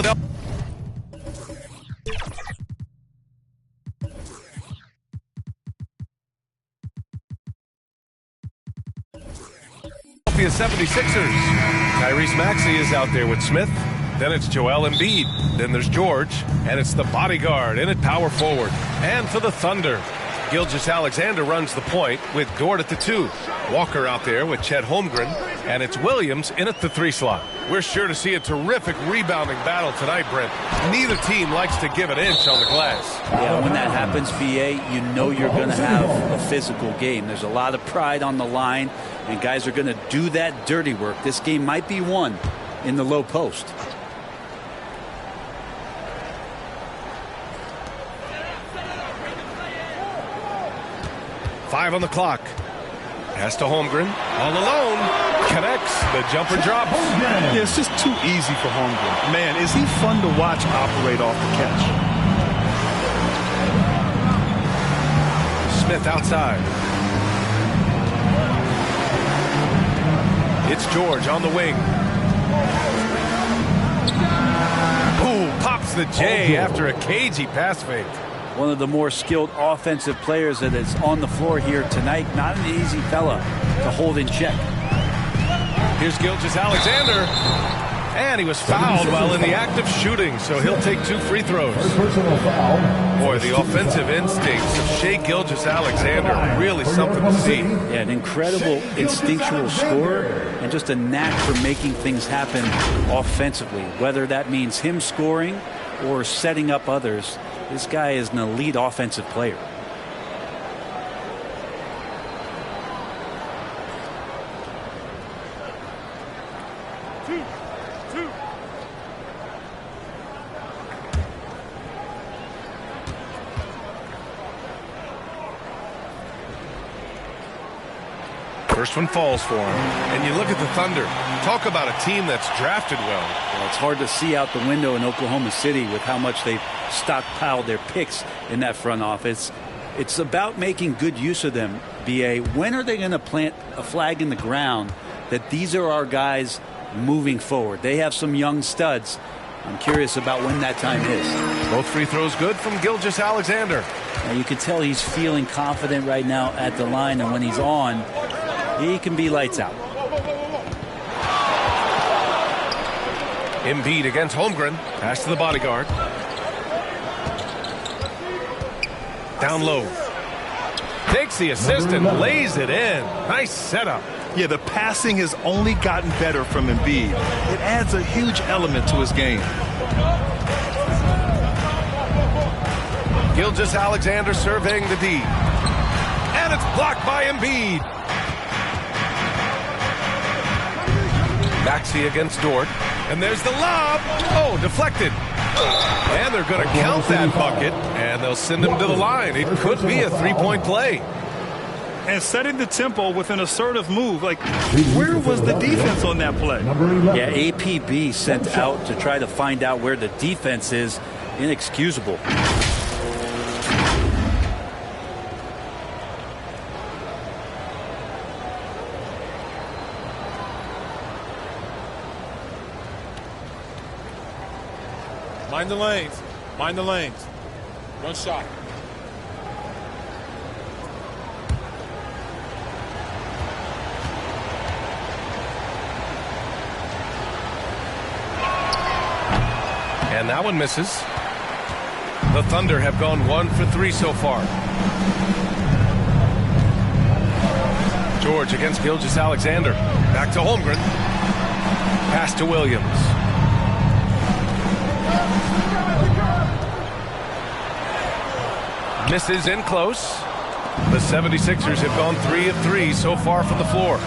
Philadelphia Philadelphia 76ers. Tyrese Maxey is out there with Smith. Then it's Joel Embiid. Then there's George. And it's the bodyguard in at power forward. And for the Thunder, Gilgeous-Alexander runs the point with Dort at the 2. Walker out there with Chet Holmgren. And it's Williams in at the 3 slot. We're sure to see a terrific rebounding battle tonight, Brent. Neither team likes to give an inch on the glass. Yeah, when that happens, BA, you know you're going to have a physical game. There's a lot of pride on the line, and guys are going to do that dirty work. This game might be won in the low post. Five on the clock. Pass to Holmgren. All alone. Connects. The jumper drops. Yeah, it's just too easy for Holmgren. Man, is he fun to watch operate off the catch. Smith outside. It's George on the wing. Ooh, pops the J after a cagey pass fake. One of the more skilled offensive players that is on the floor here tonight. Not an easy fella to hold in check. Here's Gilgeous-Alexander. And he was fouled while in the act of shooting, so he'll take 2 free throws. Boy, the offensive instincts of Shai Gilgeous-Alexander are really something to see. Yeah, an incredible instinctual scorer and just a knack for making things happen offensively. Whether that means him scoring or setting up others, this guy is an elite offensive player. First one falls for him. And you look at the Thunder. Talk about a team that's drafted well. It's hard to see out the window in Oklahoma City with how much they've stockpiled their picks in that front office. It's about making good use of them, BA. When are they going to plant a flag in the ground that these are our guys moving forward? They have some young studs. I'm curious about when that time is. Both free throws good from Gilgeous-Alexander. Now you can tell he's feeling confident right now at the line, and when he's on, he can be lights out. Embiid against Holmgren. Pass to the bodyguard. Down low. Takes the assist and lays it in. Nice setup. Yeah, the passing has only gotten better from Embiid. It adds a huge element to his game. Gilgeous-Alexander surveying the D. And it's blocked by Embiid. Maxey against Dort. And there's the lob. Oh, deflected. And they're going to count that bucket, and they'll send him to the line. It could be a three-point play. And setting the tempo with an assertive move. Like, where was the defense on that play? Yeah, APB sent out to try to find out where the defense is. Inexcusable. Mind the lanes. Mind the lanes. One shot. And that one misses. The Thunder have gone 1 for 3 so far. George against Gilgeous-Alexander. Back to Holmgren. Pass to Williams. Misses in close. The 76ers have gone 3 of 3 so far from the floor.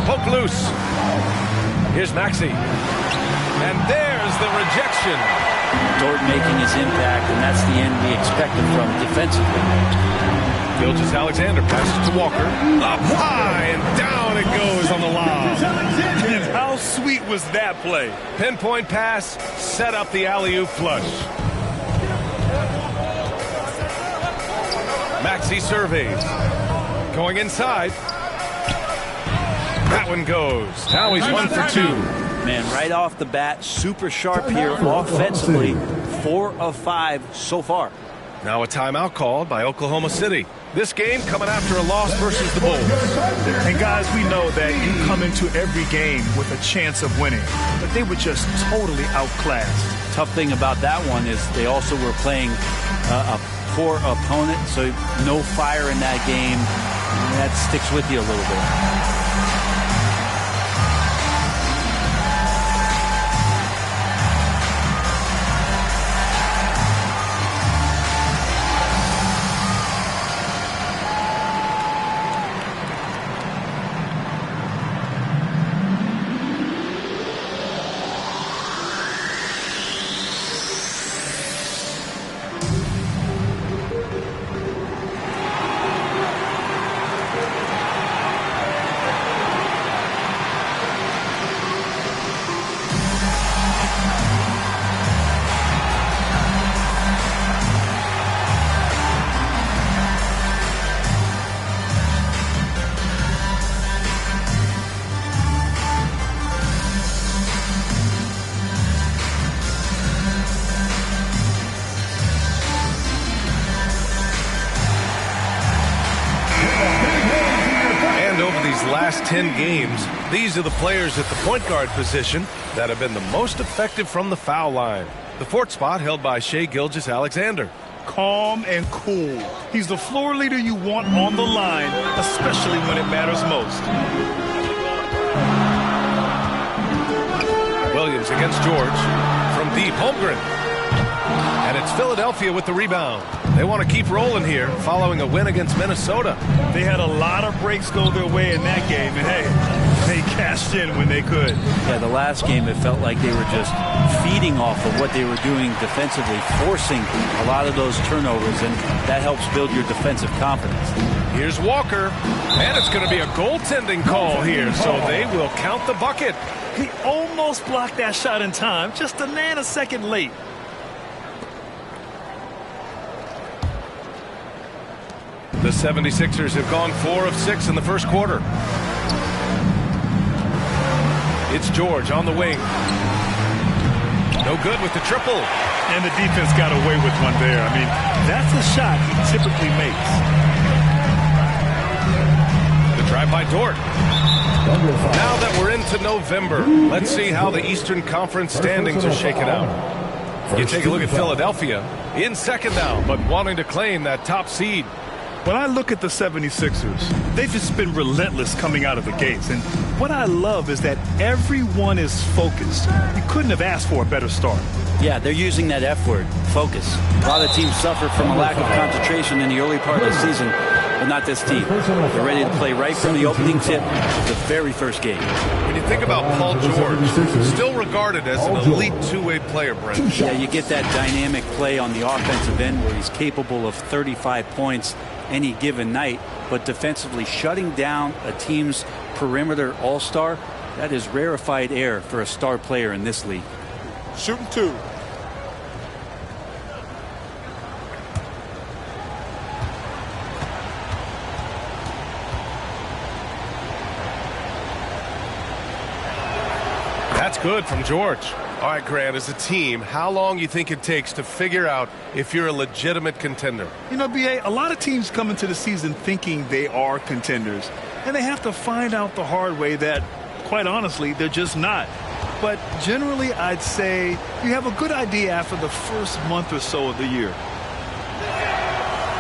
Poke loose. Here's Maxey. And there's the rejection. Dort making his impact, and that's the end we expected from defensively. Gilgeous-Alexander passes to Walker. Up high and down it goes on the lob. And how sweet was that play? Pinpoint pass, set up the alley-oop flush. Maxey surveys. Going inside. That one goes. Now he's 1 for 2. Man, right off the bat, super sharp here offensively. 4 of 5 so far. Now a timeout called by Oklahoma City. This game coming after a loss versus the Bulls. And guys, we know that you come into every game with a chance of winning, but they were just totally outclassed. Tough thing about that one is they also were playing a poor opponent, so no fire in that game. That sticks with you a little bit. Last 10 games, these are the players at the point guard position that have been the most effective from the foul line. The fourth spot held by Shai Gilgeous-Alexander. Calm and cool. He's the floor leader you want on the line, especially when it matters most. Williams against George from deep. Holmgren. And it's Philadelphia with the rebound. They want to keep rolling here following a win against Minnesota. They had a lot of breaks go their way in that game, and hey, they cashed in when they could. Yeah, the last game it felt like they were just feeding off of what they were doing defensively, forcing a lot of those turnovers, and that helps build your defensive confidence. Here's Walker, and it's going to be a goaltending call here, so they will count the bucket. He almost blocked that shot in time, just a nanosecond late. The 76ers have gone 4 of 6 in the first quarter. It's George on the wing. No good with the triple. And the defense got away with one there. I mean, that's a shot he typically makes. The drive by Dort. Now that we're into November, let's see how the Eastern Conference standings are shaking out. You take a look at Philadelphia in second now, but wanting to claim that top seed. When I look at the 76ers, they've just been relentless coming out of the gates. And what I love is that everyone is focused. You couldn't have asked for a better start. Yeah, they're using that F word, focus. A lot of teams suffer from a lack of concentration in the early part of the season, but not this team. They're ready to play right from the opening tip of the very first game. When you think about Paul George, still regarded as an elite two-way player, Brent. Yeah, you get that dynamic play on the offensive end where he's capable of 35 points any given night, but defensively shutting down a team's perimeter all-star, that is rarefied air for a star player in this league. Shooting 2. That's good from George. All right, Grant, as a team, how long you think it takes to figure out if you're a legitimate contender? You know, B.A., a lot of teams come into the season thinking they are contenders, and they have to find out the hard way that, quite honestly, they're just not. But generally, I'd say you have a good idea after the first month or so of the year.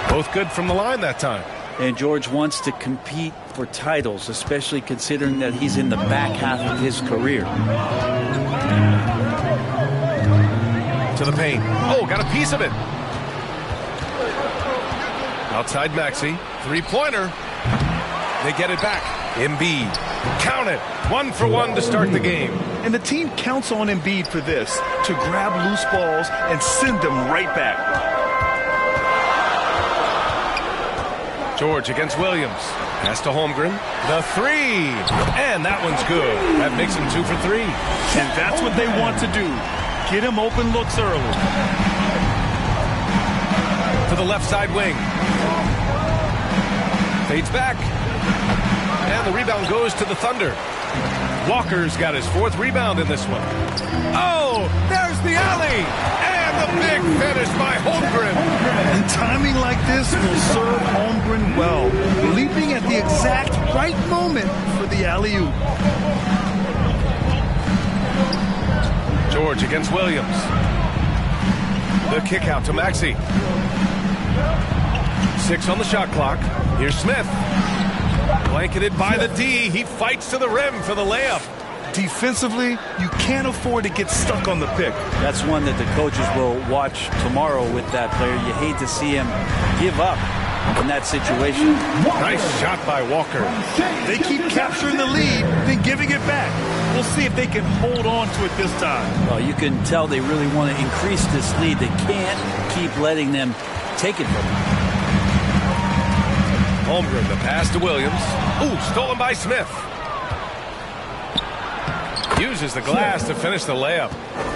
Both good from the line that time. And George wants to compete for titles, especially considering that he's in the back half of his career. To the paint. Oh, got a piece of it. Outside Maxey. Three-pointer. They get it back. Embiid. Count it. 1 for 1 to start the game. And the team counts on Embiid for this, to grab loose balls and send them right back. George against Williams. Pass to Holmgren. The 3. And that one's good. That makes him 2 for 3. And that's what they want to do. Get him open looks early. To the left side wing. Fades back. And the rebound goes to the Thunder. Walker's got his 4th rebound in this one. Oh, there's the alley. And the big finish by Holmgren. And timing like this will serve Holmgren well, leaping at the exact right moment for the alley-oop. George against Williams. The kick out to Maxey. 6 on the shot clock. Here's Smith. Blanketed by the D. He fights to the rim for the layup. Defensively, you can't afford to get stuck on the pick. That's one that the coaches will watch tomorrow with that player. You hate to see him give up in that situation. Nice shot by Walker. They keep capturing the lead, then giving it back. We'll see if they can hold on to it this time. Well, you can tell they really want to increase this lead. They can't keep letting them take it from them. Holmgren, the pass to Williams. Ooh, stolen by Smith. Uses the glass to finish the layup.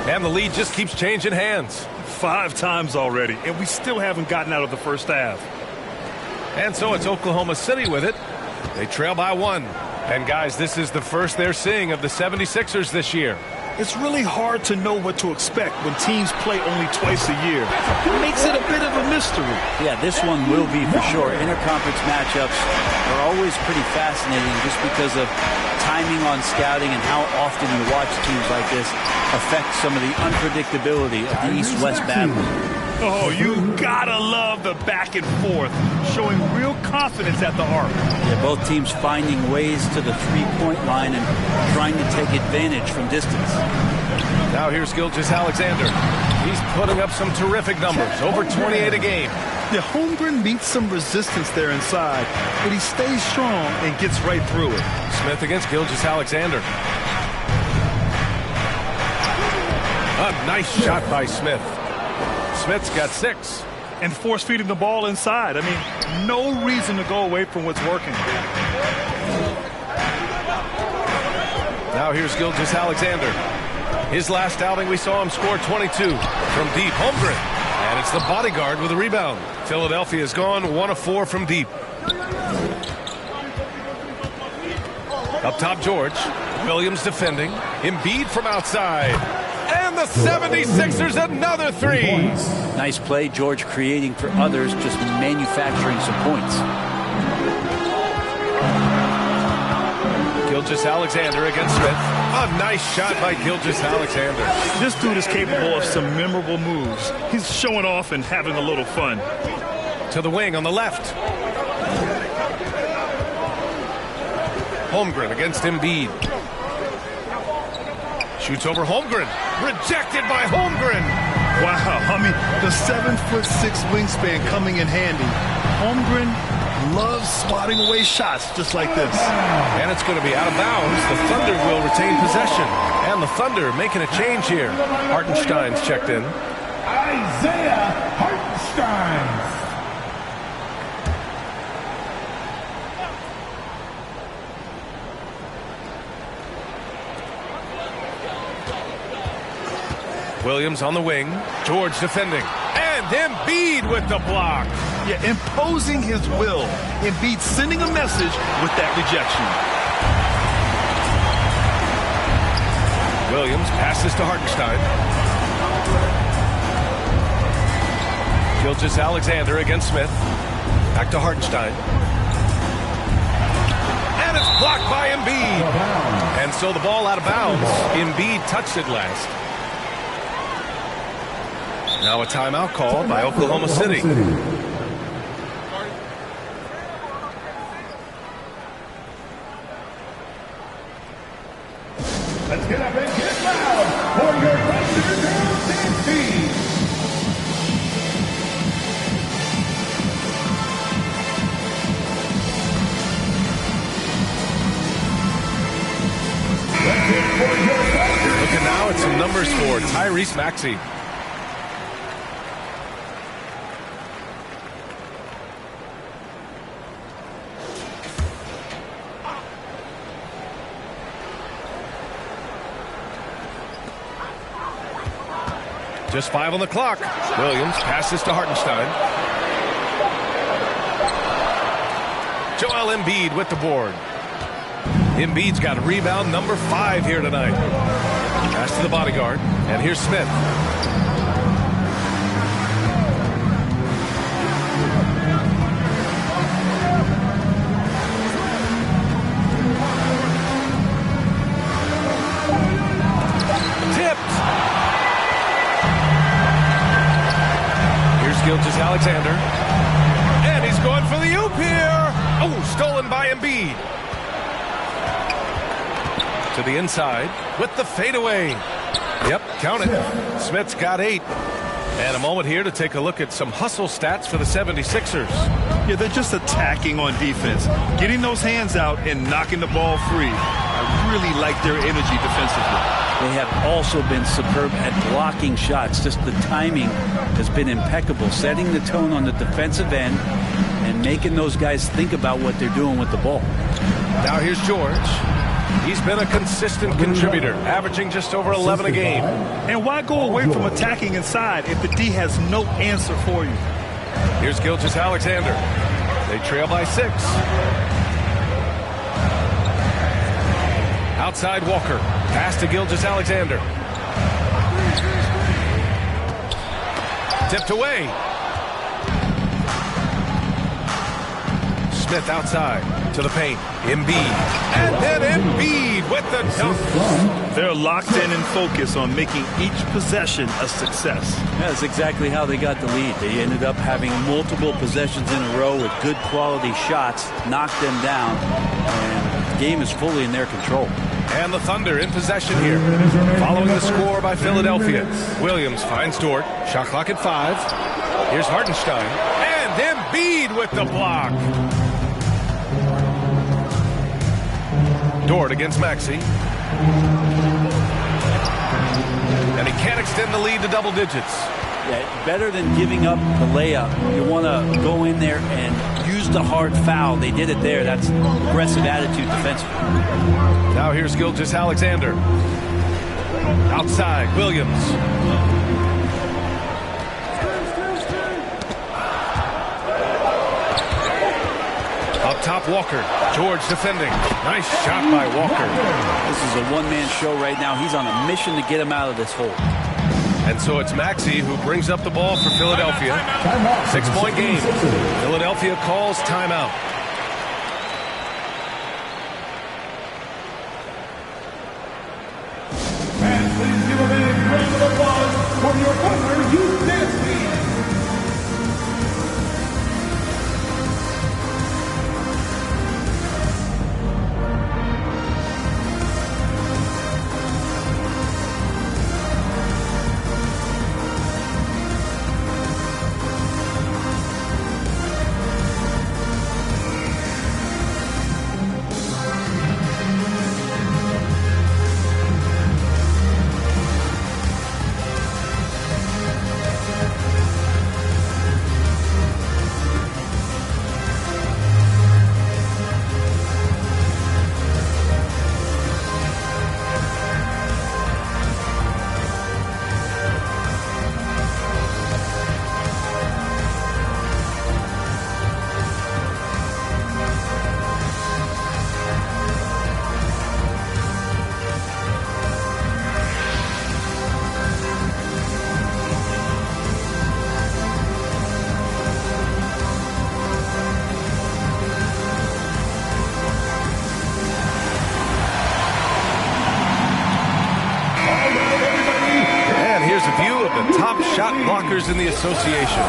And the lead just keeps changing hands. 5 times already, and we still haven't gotten out of the first half. And so it's Oklahoma City with it. They trail by 1. And guys, this is the first they're seeing of the 76ers this year. It's really hard to know what to expect when teams play only twice a year. It makes it a bit of a mystery. Yeah, this one will be for sure. Interconference matchups are always pretty fascinating just because of timing on scouting and how often you watch teams like this affect some of the unpredictability of the East-West battle. Oh, you gotta love the back and forth, showing real confidence at the arc. Yeah, both teams finding ways to the three-point line and trying to take advantage from distance. Now here's Gilgeous-Alexander. He's putting up some terrific numbers, over 28 a game. Yeah, Holmgren meets some resistance there inside, but he stays strong and gets right through it. Smith against Gilgeous-Alexander. A nice shot by Smith. Smith's got 6. And force-feeding the ball inside. I mean, no reason to go away from what's working. Now here's Gilgeous-Alexander. His last outing, we saw him score 22 from deep. Holmgren. And it's the bodyguard with a rebound. Philadelphia's gone 1 of 4 from deep. Up top, George. Williams defending. Embiid from outside. And the 76ers another 3. Nice play, George creating for others, just manufacturing some points. Gilgeous-Alexander against Smith. A nice shot by Gilgeous-Alexander. This dude is capable of some memorable moves. He's showing off and having a little fun. To the wing on the left. Holmgren against Embiid. Shoots over Holmgren. Rejected by Holmgren. Wow, I mean, the 7'6" wingspan coming in handy. Holmgren loves swatting away shots just like this. And it's going to be out of bounds. The Thunder will retain possession. And the Thunder making a change here. Hartenstein's checked in. Isaiah Hartenstein. Williams on the wing. George defending. And Embiid with the block. Yeah, imposing his will. Embiid sending a message with that rejection. Williams passes to Hartenstein. Gilgeous-Alexander against Smith. Back to Hartenstein. And it's blocked by Embiid. And so the ball out of bounds. Embiid touched it last. Now a timeout called by Oklahoma City. Let's get up and get loud for your Thunder team. Looking now at some numbers for Tyrese Maxey. Just 5 on the clock. Williams passes to Hartenstein. Joel Embiid with the board. Embiid's got rebound number 5 here tonight. Pass to the bodyguard, and here's Smith. Tipped. Here's Gilgeous-Alexander, and he's going for the oop here. Oh, stolen by Embiid. To the inside with the fadeaway. Yep, count it. Smith's got 8. And a moment here to take a look at some hustle stats for the 76ers. Yeah, they're just attacking on defense, getting those hands out and knocking the ball free. I really like their energy defensively. They have also been superb at blocking shots. Just the timing has been impeccable, setting the tone on the defensive end and making those guys think about what they're doing with the ball. Now here's George. He's been a consistent contributor, averaging just over 11 a game. And why go away from attacking inside if the D has no answer for you? Here's Gilgeous-Alexander. They trail by 6. Outside Walker. Pass to Gilgeous-Alexander. Tipped away. Smith outside to the paint. Embiid. And then Embiid with the dunk. They're locked in and focused on making each possession a success. That's exactly how they got the lead. They ended up having multiple possessions in a row with good quality shots, knocked them down, and the game is fully in their control. And the Thunder in possession here. Following the score by Philadelphia. Williams finds Dort. Shot clock at 5. Here's Hartenstein. And Embiid with the block. Dort against Maxey. And he can't extend the lead to double digits. Yeah, better than giving up the layup. You want to go in there and use the hard foul. They did it there. That's aggressive attitude defensively. Now here's Gilgeous-Alexander. Outside, Williams. Up top, Walker. George defending. Nice shot by Walker. This is a one-man show right now. He's on a mission to get him out of this hole. And so it's Maxey who brings up the ball for Philadelphia. 6-point game. Philadelphia calls timeout. And please give a big round of applause for your Thunder Youth Dance Team. Shot blockers in the association.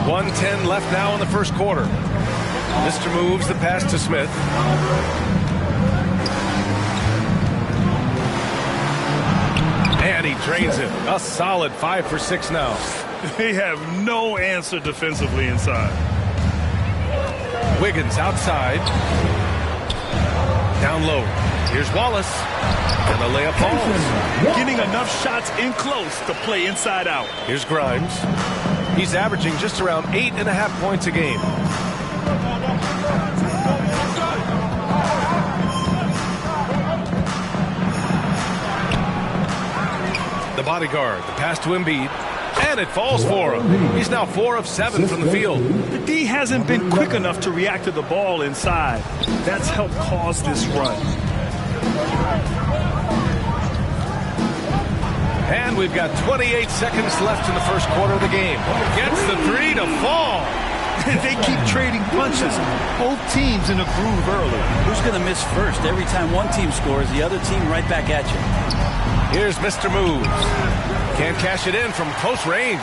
.110 left now in the first quarter. Mister moves the pass to Smith. And he drains it. A solid 5 for 6 now. They have no answer defensively inside. Wiggins outside. Down low. Here's Wallace. And the layup falls. Getting enough shots in close to play inside out. Here's Grimes. He's averaging just around 8.5 points a game. The bodyguard, the pass to Embiid, and it falls for him. He's now 4 of 7 from the field. The D hasn't been quick enough to react to the ball inside. That's helped cause this run. And we've got 28 seconds left in the first quarter of the game. Gets the 3 to fall. They keep trading punches. Both teams in a groove early. Who's going to miss first? Every time one team scores, the other team right back at you. Here's Mr. Moves. Can't cash it in from close range.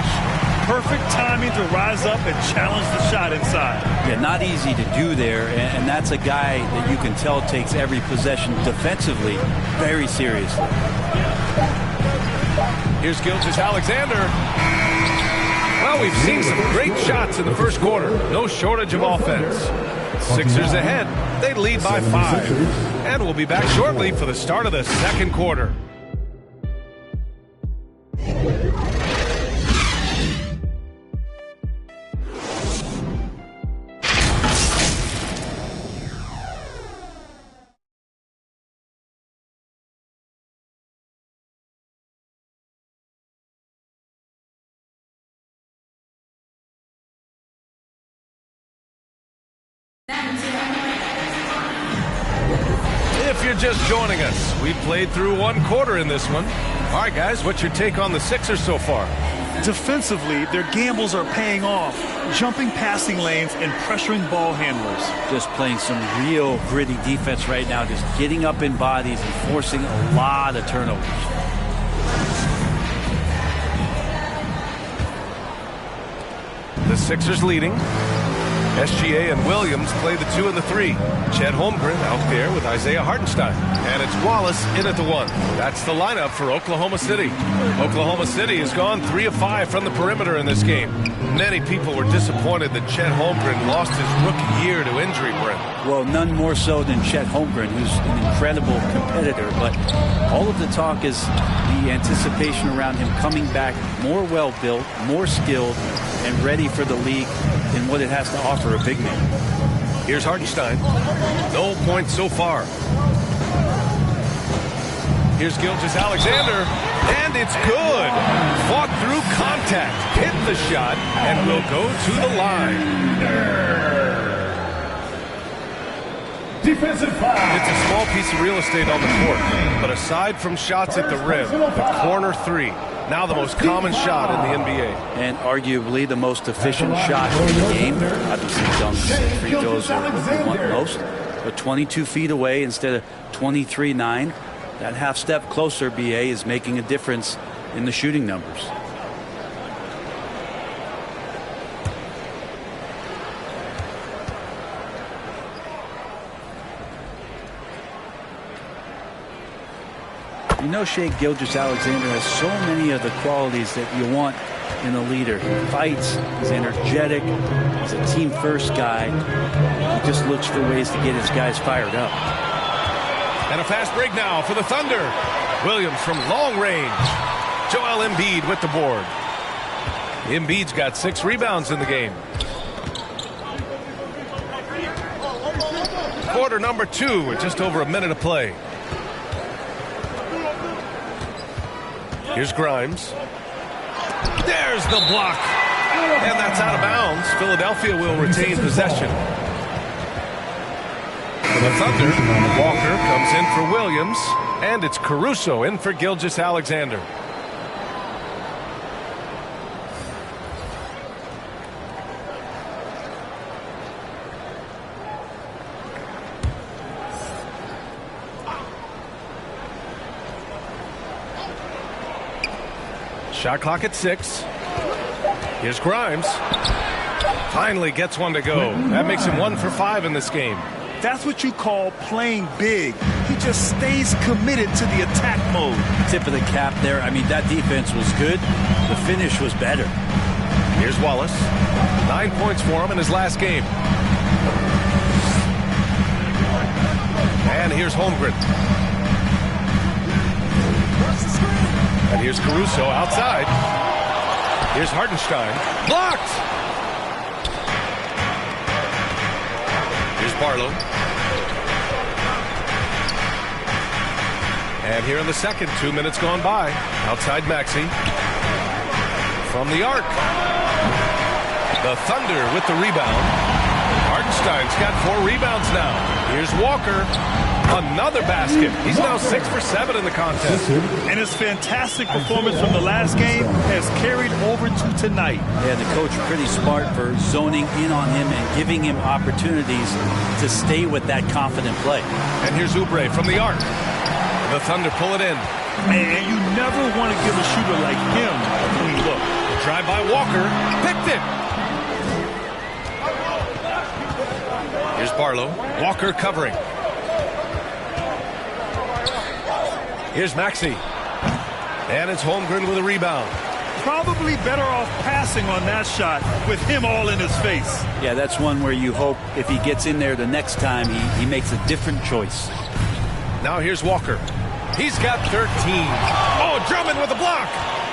Perfect timing to rise up and challenge the shot inside. Yeah, not easy to do there, and that's a guy that you can tell takes every possession defensively very seriously. Here's Gilgeous-Alexander. Well, we've seen some great shots in the first quarter. No shortage of offense. Sixers ahead. They lead by 5. And we'll be back shortly for the start of the second quarter. If you're just joining us, we've played through one quarter in this one. All right, guys, what's your take on the Sixers so far? Defensively, their gambles are paying off, jumping passing lanes and pressuring ball handlers. Just playing some real gritty defense right now, just getting up in bodies and forcing a lot of turnovers. The Sixers leading. SGA and Williams play the 2 and the 3. Chet Holmgren out there with Isaiah Hartenstein. And it's Wallace in at the 1. That's the lineup for Oklahoma City. Oklahoma City has gone 3 of 5 from the perimeter in this game. Many people were disappointed that Chet Holmgren lost his rookie year to injury, Brent. Well, none more so than Chet Holmgren, who's an incredible competitor. But all of the talk is the anticipation around him coming back more well-built, more skilled, and ready for the league in what it has to offer a big man. Here's Hartenstein. No points so far. Here's Gilgeous-Alexander, and it's good. Fought through contact, hit the shot, and will go to the line. Defensive foul. It's a small piece of real estate on the court, but aside from shots at the rim, the corner 3, now the most common shot in the NBA. And arguably the most efficient shot in the game. Obviously, dunks and free throws are what we want most. But 22 feet away instead of 23-9. That half step closer, BA, is making a difference in the shooting numbers. You know, Shai Gilgeous-Alexander has so many of the qualities that you want in a leader. He fights, he's energetic, he's a team-first guy. He just looks for ways to get his guys fired up. And a fast break now for the Thunder. Williams from long range. Joel Embiid with the board. Embiid's got 6 rebounds in the game. Quarter number 2 with just over a minute to play. Here's Grimes. There's the block. And that's out of bounds. Philadelphia will retain possession. For the Thunder, Walker comes in for Williams. And it's Caruso in for Gilgeous-Alexander. Shot clock at 6. Here's Grimes. Finally gets one to go. That makes him 1 for 5 in this game. That's what you call playing big. He just stays committed to the attack mode. Tip of the cap there. I mean, that defense was good. The finish was better. Here's Wallace. 9 points for him in his last game. And here's Holmgren. And here's Caruso outside. Here's Hartenstein. Blocked! Here's Barlow. And here in the second, 2 minutes gone by. Outside Maxey. From the arc. The Thunder with the rebound. Hartenstein's got 4 rebounds now. Here's Walker. Another basket. He's now 6 for 7 in the contest. And his fantastic performance from the last game has carried over to tonight. Yeah, the coach pretty smart for zoning in on him and giving him opportunities to stay with that confident play. And here's Oubre from the arc. The Thunder pull it in. And you never want to give a shooter like him a clean look. Drive by Walker. Picked it. Here's Barlow. Walker covering. Here's Maxey. And it's Holmgren with a rebound. Probably better off passing on that shot with him all in his face. Yeah, that's one where you hope if he gets in there the next time, he makes a different choice. Now here's Walker. He's got 13. Oh, Drummond with a block.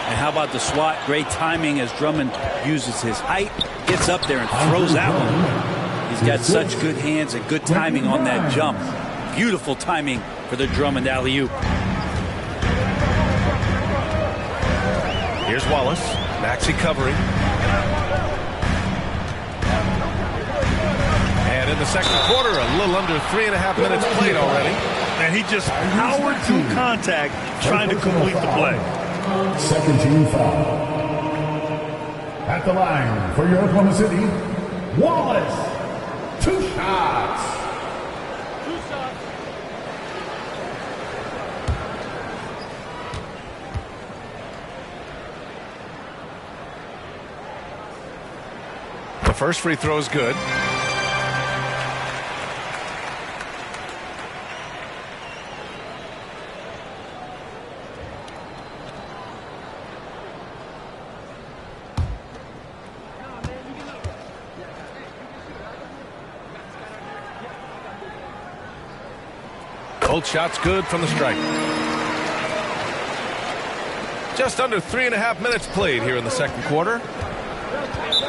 And how about the swat? Great timing as Drummond uses his height, gets up there and throws that one. He's got such good hands and good timing on that jump. Beautiful timing for the Drummond alley-oop. Here's Wallace. Maxey covering. And in the second quarter, a little under 3.5 minutes played already. And he just powered through contact trying to complete the play. Second team foul. At the line for your Oklahoma City, Wallace. 2 shots. The first free throw is good. Both shots good from the stripe. Just under 3.5 minutes played here in the second quarter.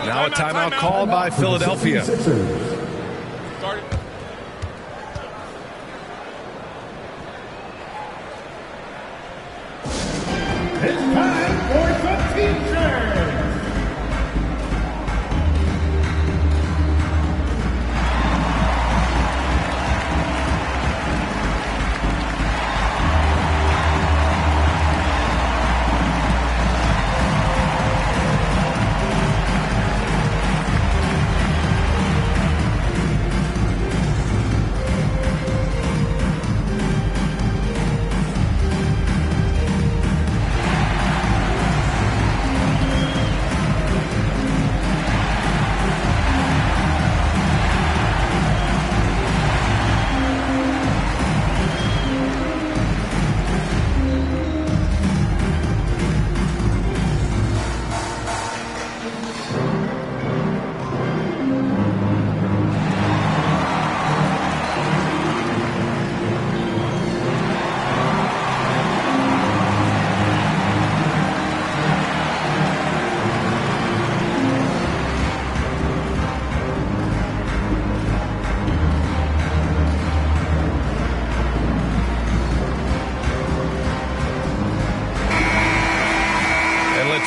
Now a timeout called by Philadelphia. It's time for the team change.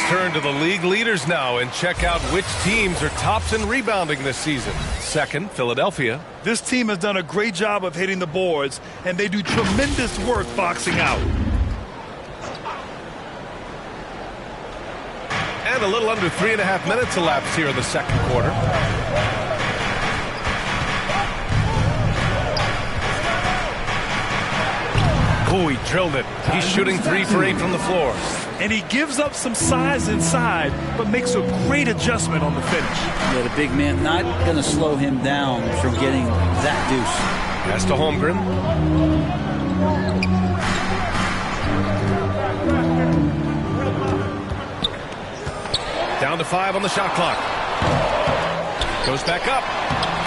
Turn to the league leaders now and check out which teams are tops in rebounding this season. Second, Philadelphia. This team has done a great job of hitting the boards, and they do tremendous work boxing out. And a little under 3.5 minutes elapsed here in the second quarter. Oh, he drilled it. He's shooting 3 for 8 from the floor. And he gives up some size inside, but makes a great adjustment on the finish. Yeah, the big man not going to slow him down from getting that deuce. Pass to Holmgren. Down to 5 on the shot clock. Goes back up.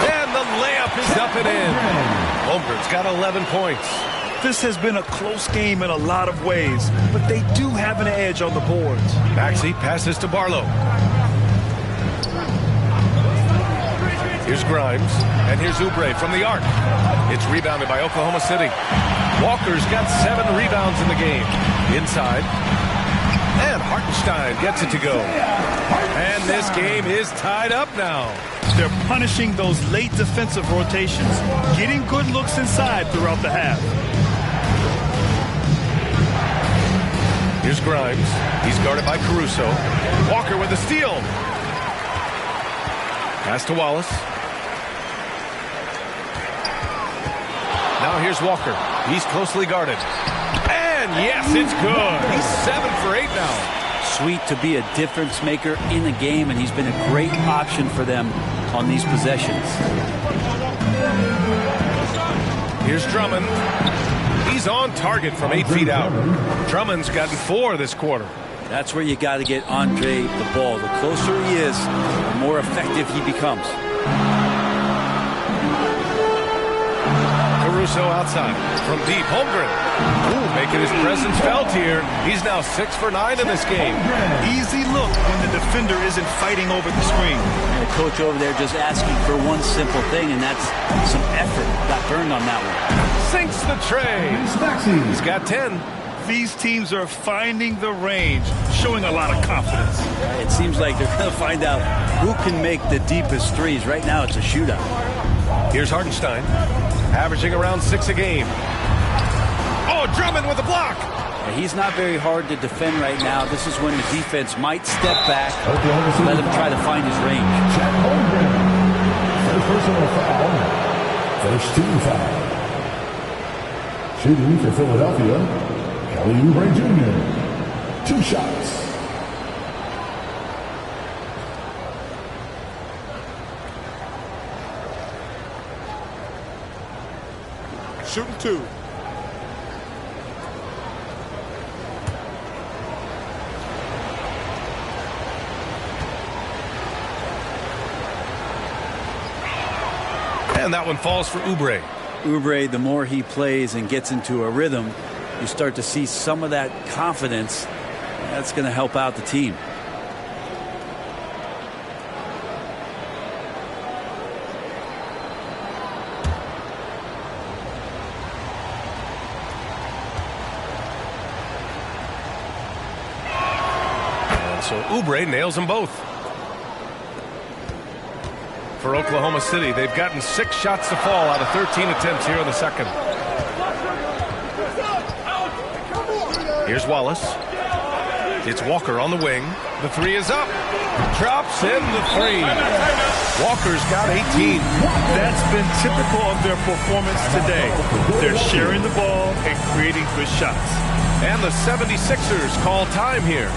And the layup is up and in. Holmgren's got 11 points. This has been a close game in a lot of ways, but they do have an edge on the boards. Maxey passes to Barlow. Here's Grimes, and here's Oubre from the arc. It's rebounded by Oklahoma City. Walker's got 7 rebounds in the game. Inside. And Hartenstein gets it to go. And this game is tied up now. They're punishing those late defensive rotations, getting good looks inside throughout the half. Here's Grimes. He's guarded by Caruso. Walker with the steal. Pass to Wallace. Now here's Walker. He's closely guarded. And yes, it's good. He's 7 for 8 now. Sweet to be a difference maker in the game, and he's been a great option for them on these possessions. Here's Drummond. He's on target from 8 feet out. Drummond's gotten 4 this quarter. That's where you got to get Andre the ball. The closer he is, the more effective he becomes. Caruso outside from deep. Holmgren. Ooh, making his presence felt here. He's now 6 for 9 in this game. Easy look when the defender isn't fighting over the screen. And the coach over there just asking for one simple thing, and that's some effort. Got burned on that one. Sinks the tray. He's got 10. These teams are finding the range, showing a lot of confidence. It seems like they're going to find out who can make the deepest threes. Right now, it's a shootout. Here's Hartenstein, averaging around 6 a game. Oh, Drummond with a block. He's not very hard to defend right now. This is when the defense might step back, let him try to find his range. Chet Holmgren. First personal foul. First team foul. Shooting for Philadelphia, Kelly Oubre Jr. 2 shots. Shooting 2. And that one falls for Oubre. Oubre, the more he plays and gets into a rhythm, you start to see some of that confidence. That's going to help out the team. And so Oubre nails them both. For Oklahoma City, they've gotten 6 shots to fall out of 13 attempts here in the second. Here's Wallace. It's Walker on the wing. The 3 is up. Drops in the 3. Walker's got 18. That's been typical of their performance today. They're sharing the ball and creating good shots. And the 76ers call time here.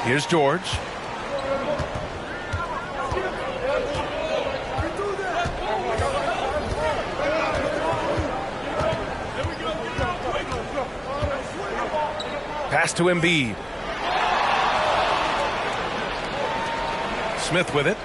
Here's George. Pass to Embiid. Smith with it.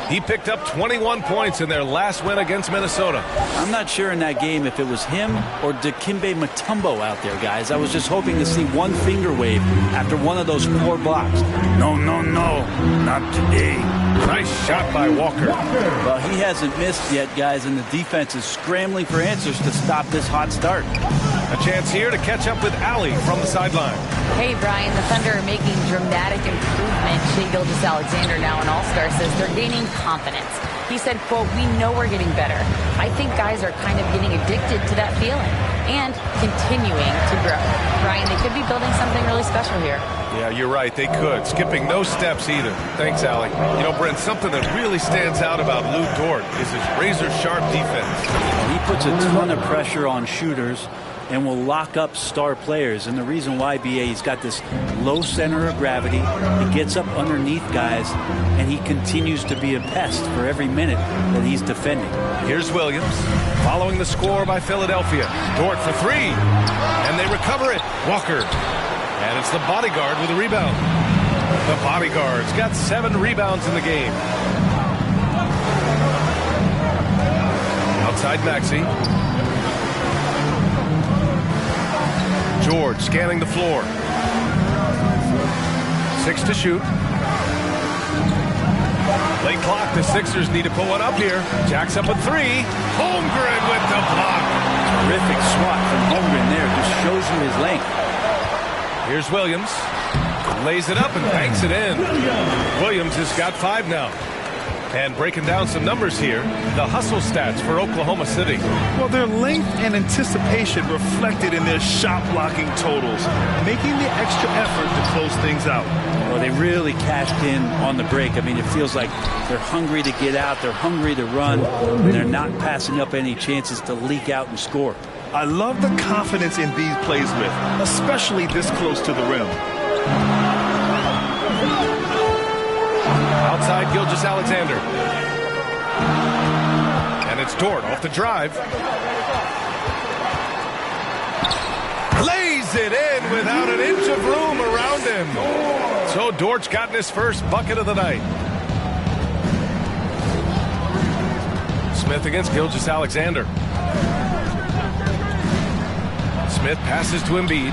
He picked up 21 points in their last win against Minnesota. I'm not sure in that game if it was him or Dikembe Mutombo out there, guys. I was just hoping to see one finger wave after one of those 4 blocks. No, no, no, not today. Nice shot by Walker. Well, he hasn't missed yet, guys, and the defense is scrambling for answers to stop this hot start. A chance here to catch up with Allie from the sideline. Hey, Brian, the Thunder are making dramatic improvement. Shai Gilgeous-Alexander, now an all-star, says they're gaining confidence. He said, quote, "We know we're getting better. I think guys are kind of getting addicted to that feeling and continuing to grow." Brian, they could be building something really special here. Yeah, you're right. They could. Skipping no steps either. Thanks, Allie. You know, Brent, something that really stands out about Lou Dort is his razor-sharp defense. He puts a ton of pressure on shooters and will lock up star players. And the reason why, BA, he's got this low center of gravity. He gets up underneath guys, and he continues to be a pest for every minute that he's defending. Here's Williams, following the score by Philadelphia. Dort for 3, and they recover it. Walker, and it's the bodyguard with a rebound. The bodyguard's got 7 rebounds in the game. Outside Maxey. George scanning the floor. 6 to shoot. Late clock. The Sixers need to put one up here. Jack's up at 3. Holmgren with the block. Terrific swat from Holmgren there. Just shows you his length. Here's Williams. Lays it up and banks it in. Williams has got 5 now. And breaking down some numbers here, the hustle stats for Oklahoma City. Well, their length and anticipation reflected in their shot blocking totals, making the extra effort to close things out. Well, they really cashed in on the break. I mean, it feels like they're hungry to get out, they're hungry to run, and they're not passing up any chances to leak out and score. I love the confidence Embiid plays with, especially this close to the rim. Outside Gilgeous-Alexander. And it's Dort off the drive. Lays it in without an inch of room around him. So Dort's gotten his first bucket of the night. Smith against Gilgeous-Alexander. Smith passes to Embiid.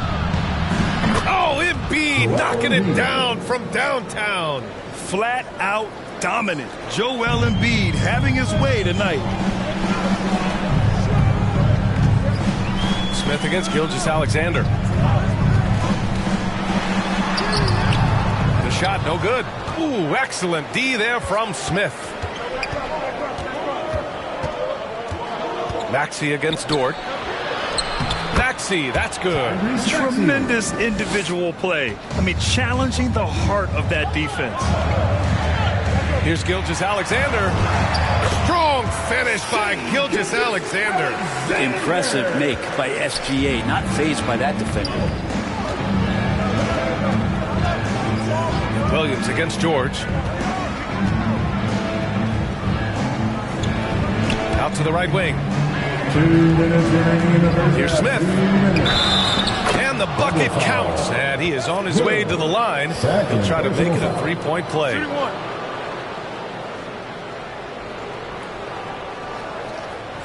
Oh, Embiid knocking it down from downtown. Flat out dominant. Joel Embiid having his way tonight. Smith against Gilgeous-Alexander. The shot no good. Ooh, excellent D there from Smith. Maxey against Dort. Maxey, that's good. Tremendous individual play. I mean, challenging the heart of that defense. Here's Gilgeous-Alexander. Strong finish by Gilgeous-Alexander. Impressive make by SGA, not fazed by that defender. Williams against George. Out to the right wing. Here's Smith. And the bucket counts. And he is on his way to the line. He'll try to make it a three-point play.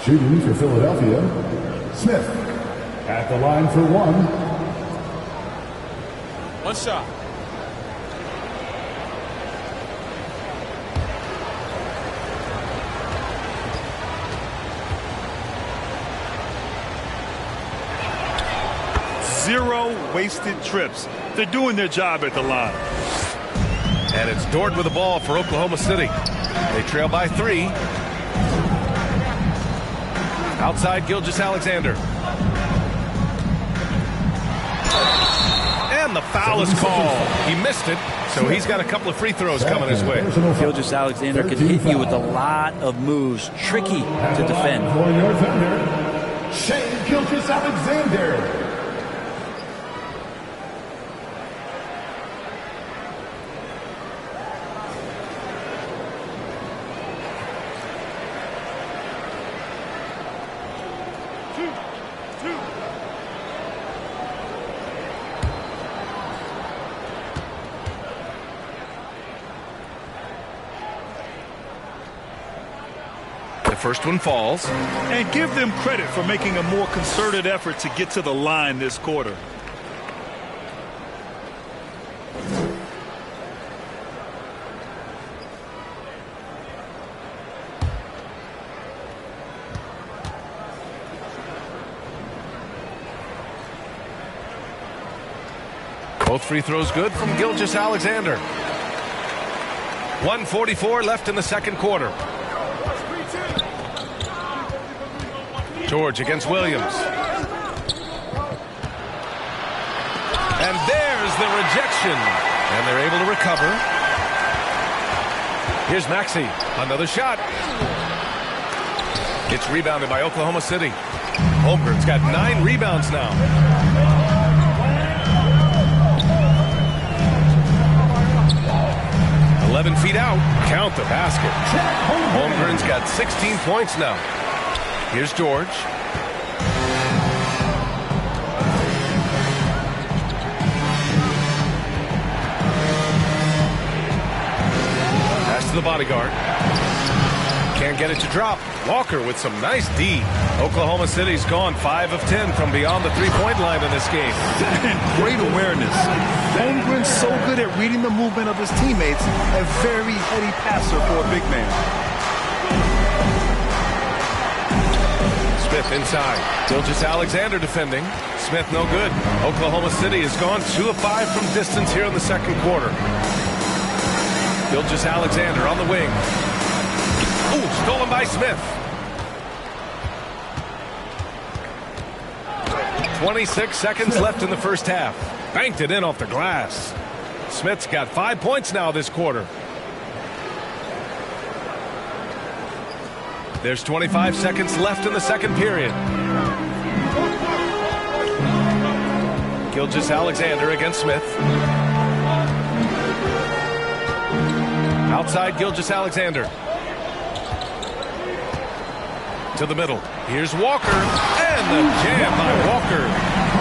Shooting for Philadelphia, Smith. At the line for 1. One shot. Zero wasted trips. They're doing their job at the line. And it's Dort with the ball for Oklahoma City. They trail by 3. Outside Gilgeous-Alexander. And the foul is called. He missed it, so he's got a couple of free throws coming his way. Gilgeous-Alexander can hit you with a lot of moves. Tricky to defend. For your Thunder, Shai Gilgeous-Alexander. First one falls. And give them credit for making a more concerted effort to get to the line this quarter. Both free throws good from Gilgeous-Alexander. 1:44 left in the second quarter. George against Williams. And there's the rejection. And they're able to recover. Here's Maxey. Another shot. It's rebounded by Oklahoma City. Holmgren's got 9 rebounds now. Feet out. Count the basket. Holmgren's got 16 points now. Here's George. Pass to the bodyguard. Can't get it to drop. Walker with some nice D. Oklahoma City's gone 5 of 10 from beyond the three-point line in this game. Great awareness. Holmgren's so good at reading the movement of his teammates. A very heady passer for a big man. Smith inside. Gilgeous-Alexander defending. Smith no good. Oklahoma City has gone 2 of 5 from distance here in the second quarter. Gilgeous-Alexander on the wing. Ooh, stolen by Smith. 26 seconds left in the first half. Banked it in off the glass. Smith's got 5 points now this quarter. There's 25 seconds left in the second period. Gilgeous-Alexander against Smith. Outside Gilgeous-Alexander. To the middle. Here's Walker. And the jam by Walker.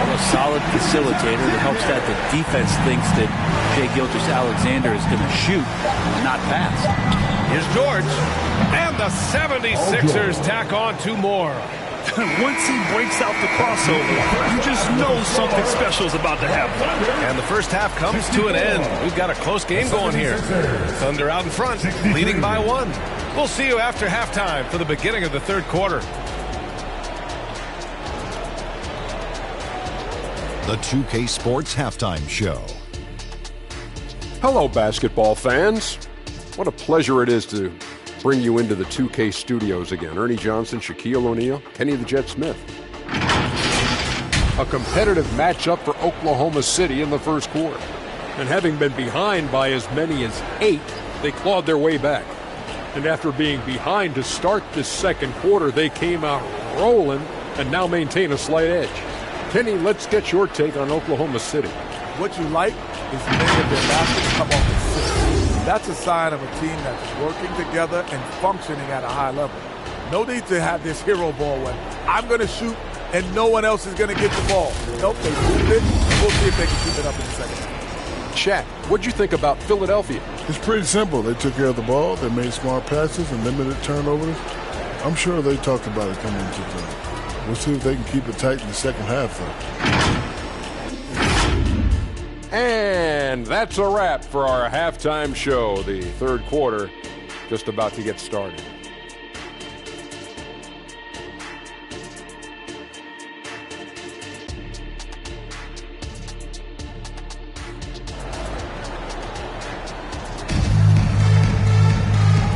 A solid facilitator that helps that the defense thinks that Shai Gilgeous-Alexander is going to shoot, not pass. Here's George. And the 76ers tack on 2 more. Once he breaks out the crossover, you just know something special is about to happen. And the first half comes to an end. We've got a close game going here. Thunder out in front, leading by 1. We'll see you after halftime for the beginning of the third quarter. The 2K Sports Halftime Show. Hello, basketball fans. What a pleasure it is to bring you into the 2K studios again. Ernie Johnson, Shaquille O'Neal, Kenny the Jet Smith. A competitive matchup for Oklahoma City in the first quarter. And having been behind by as many as 8, they clawed their way back. And after being behind to start this second quarter, they came out rolling and now maintain a slight edge. Kenny, let's get your take on Oklahoma City. What you like is many of their baskets come off the system. That's a sign of a team that's working together and functioning at a high level. No need to have this hero ball when I'm going to shoot and no one else is going to get the ball. Nope, they moved it. We'll see if they can keep it up in the second half. Shaq, what'd you think about Philadelphia? It's pretty simple. They took care of the ball. They made smart passes and limited turnovers. I'm sure they talked about it coming into the. We'll see if they can keep it tight in the second half, though. And that's a wrap for our halftime show. The third quarter just about to get started.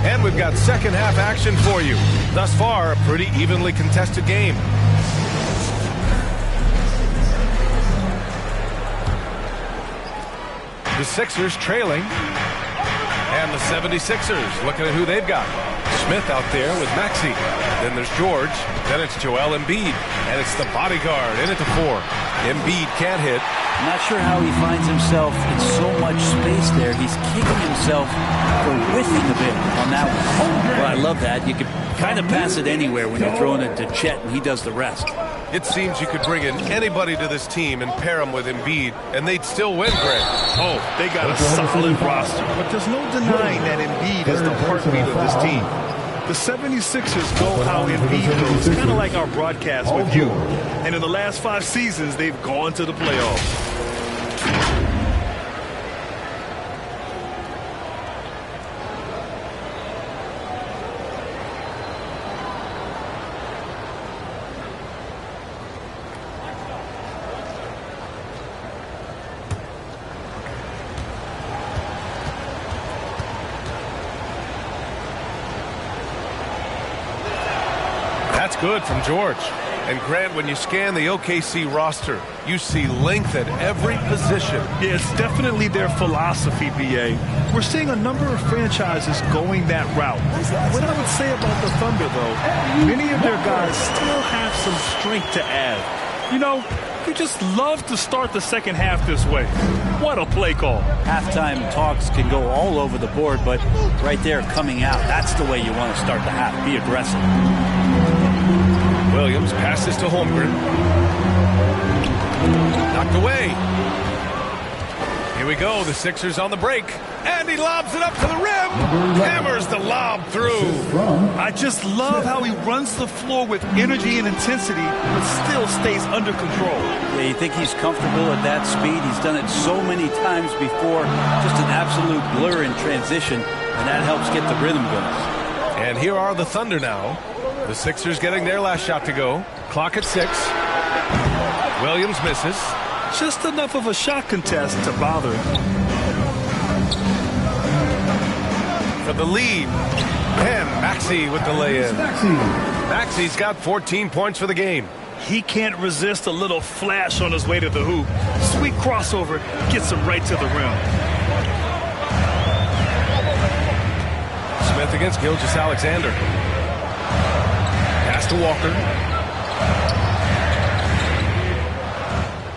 And we've got second half action for you. Thus far, a pretty evenly contested game. The Sixers trailing. And the 76ers looking at who they've got. Smith out there with Maxey. Then there's George. Then it's Joel Embiid. And it's the bodyguard in at the 4. Embiid can't hit. I'm not sure how he finds himself in so much space there. He's kicking himself for whiffing a bit on that one. Well, I love that. You can kind of pass it anywhere when you're throwing it to Chet and he does the rest. It seems you could bring in anybody to this team and pair them with Embiid, and they'd still win, Greg. Oh, they got a solid roster, but there's no denying that Embiid is the heartbeat of this team. The 76ers go how Embiid goes, kind of like our broadcast with you. And in the last 5 seasons, they've gone to the playoffs. That's good from George. And Grant, when you scan the OKC roster, you see length at every position. Yeah, it's definitely their philosophy, B.A. We're seeing a number of franchises going that route. What I would say about the Thunder, though, many of their guys still have some strength to add. You know, you just love to start the second half this way. What a play call. Halftime talks can go all over the board, but right there coming out, that's the way you want to start the half. Be aggressive. Williams passes to Holmgren. Knocked away. Here we go. The Sixers on the break. And he lobs it up to the rim. Hammers the lob through. I just love how he runs the floor with energy and intensity, but still stays under control. Yeah, you think he's comfortable at that speed? He's done it so many times before. Just an absolute blur in transition, and that helps get the rhythm going. And here are the Thunder now. The Sixers getting their last shot to go. Clock at 6. Williams misses. Just enough of a shot contest to bother him. For the lead. And Maxey with the lay-in. Maxey's got 14 points for the game. He can't resist a little flash on his way to the hoop. Sweet crossover gets him right to the rim. Smith against Gilgeous-Alexander. Pass to Walker.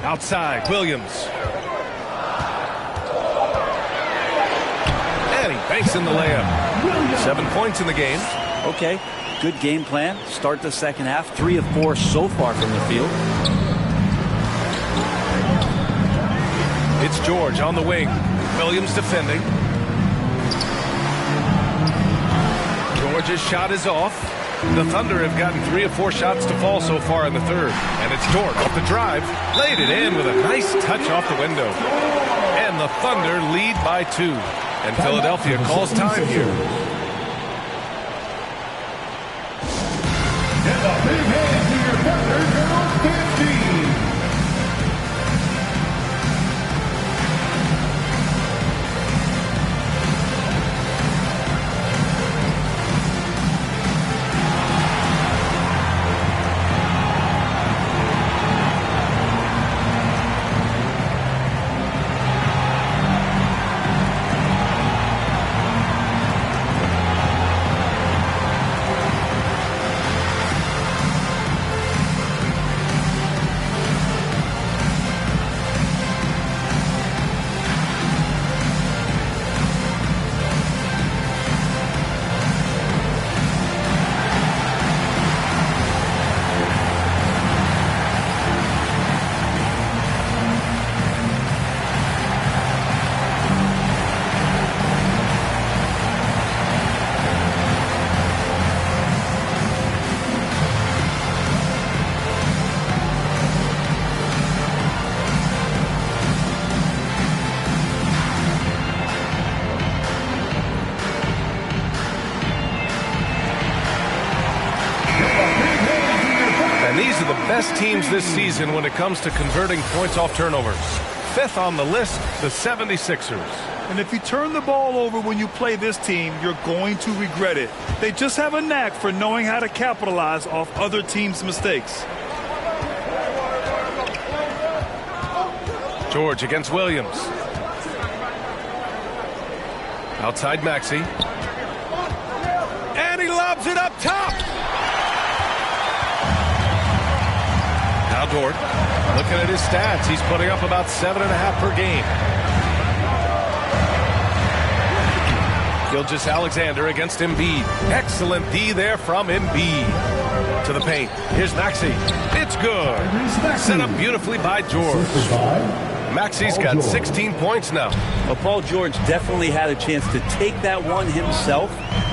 Outside, Williams. And he banks in the layup. 7 points in the game. Okay, good game plan. Start the second half. 3 of 4 so far from the field. It's George on the wing. Williams defending. George's shot is off. The Thunder have gotten 3 of 4 shots to fall so far in the third. And it's Dort off the drive. Laid it in with a nice touch off the window. And the Thunder lead by 2. And Philadelphia calls time here. Get the big hands to your Thunder, General 15. Best teams this season when it comes to converting points off turnovers. 5th on the list, the 76ers. And if you turn the ball over when you play this team, you're going to regret it. They just have a knack for knowing how to capitalize off other teams' mistakes. George against Williams. Outside Maxey. And he lobs it up top. Now Dort, looking at his stats, he's putting up about 7.5 per game. Gilgeous-Alexander against Embiid. Excellent D there from Embiid. To the paint. Here's Maxey. It's good. Set up beautifully by George. Maxey's got 16 points now. Well, Paul George definitely had a chance to take that one himself,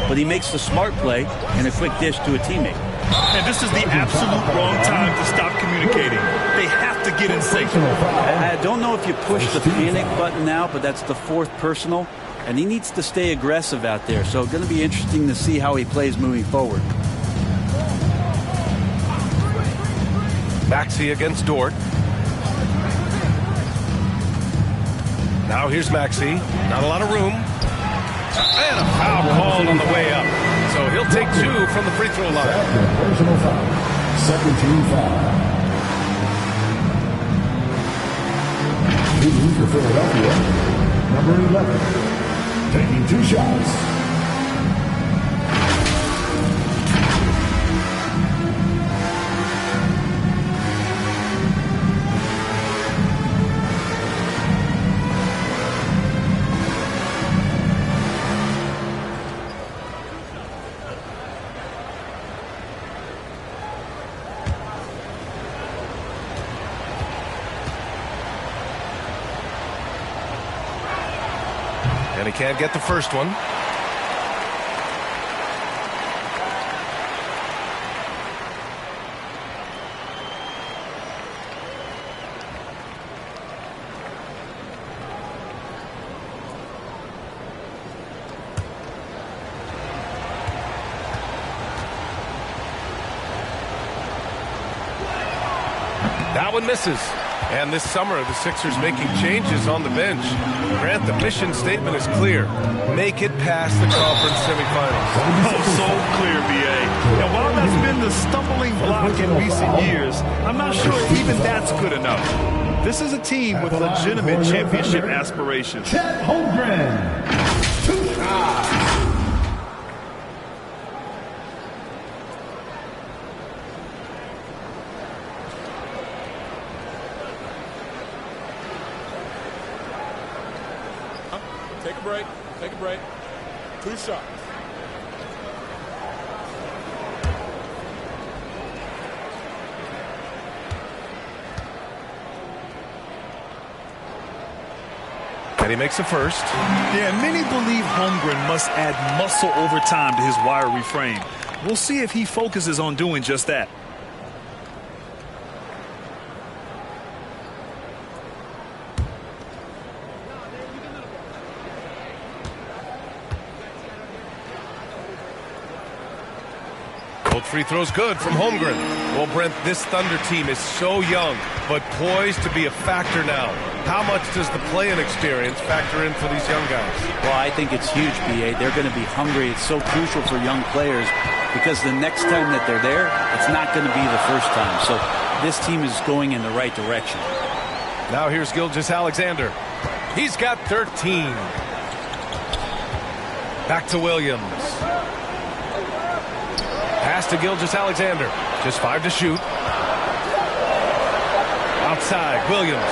but he makes the smart play and a quick dish to a teammate. And this is the absolute wrong time to stop communicating. They have to get in sync. I don't know if you push the panic button now, but that's the fourth personal, and he needs to stay aggressive out there. So it's going to be interesting to see how he plays moving forward. Maxey against Dort. Now here's Maxey. Not a lot of room. And a foul called on the way up. So he'll take 2 from the free throw line. Personal foul. 17 foul. Shooting for Philadelphia, number 11. Taking 2 shots. And he can't get the first one. That one misses. And this summer, the Sixers making changes on the bench. Grant, the mission statement is clear. Make it past the conference semifinals. Oh, so clear, B.A. And while that's been the stumbling block in recent years, I'm not sure even that's good enough. This is a team with legitimate championship aspirations. Chet Holmgren. 2 shots. Take a break. Take a break. 2 shots. And he makes a first. Yeah, many believe Holmgren must add muscle over time to his wiry frame. We'll see if he focuses on doing just that. Both free throws good from Holmgren. Well, Brent, this Thunder team is so young, but poised to be a factor now. How much does the play-in experience factor in for these young guys? Well, I think it's huge, B.A. They're going to be hungry. It's so crucial for young players because the next time that they're there, it's not going to be the first time. So this team is going in the right direction. Now here's Gilgeous-Alexander. He's got 13. Back to Williams. Pass to Gilgeous-Alexander. Just 5 to shoot. Outside, Williams.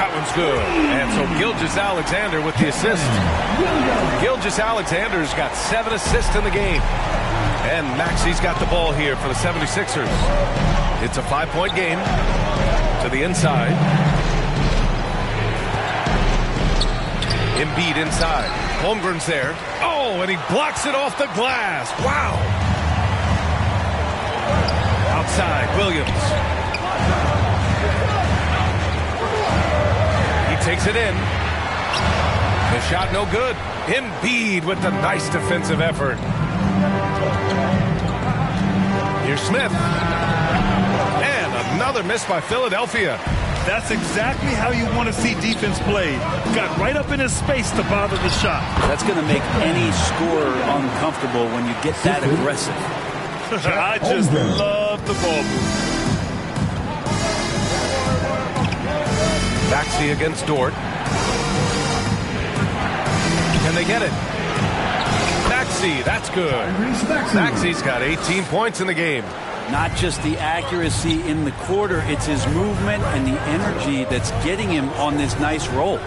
That one's good. And so Gilgeous-Alexander with the assist. Gilgeous-Alexander's got 7 assists in the game. And Maxey's got the ball here for the 76ers. It's a 5-point game. To the inside. Embiid inside. Holmgren's there. Oh, and he blocks it off the glass. Wow. Outside, Williams. He takes it in. The shot no good. Embiid with the nice defensive effort. Here's Smith. And another miss by Philadelphia. That's exactly how you want to see defense play. Got right up in his space to bother the shot. That's going to make any scorer uncomfortable when you get that aggressive. I just love the ball move. Maxey against Dort. Can they get it? Maxey, that's good. Maxey's got 18 points in the game. Not just the accuracy in the quarter, it's his movement and the energy that's getting him on this nice roll.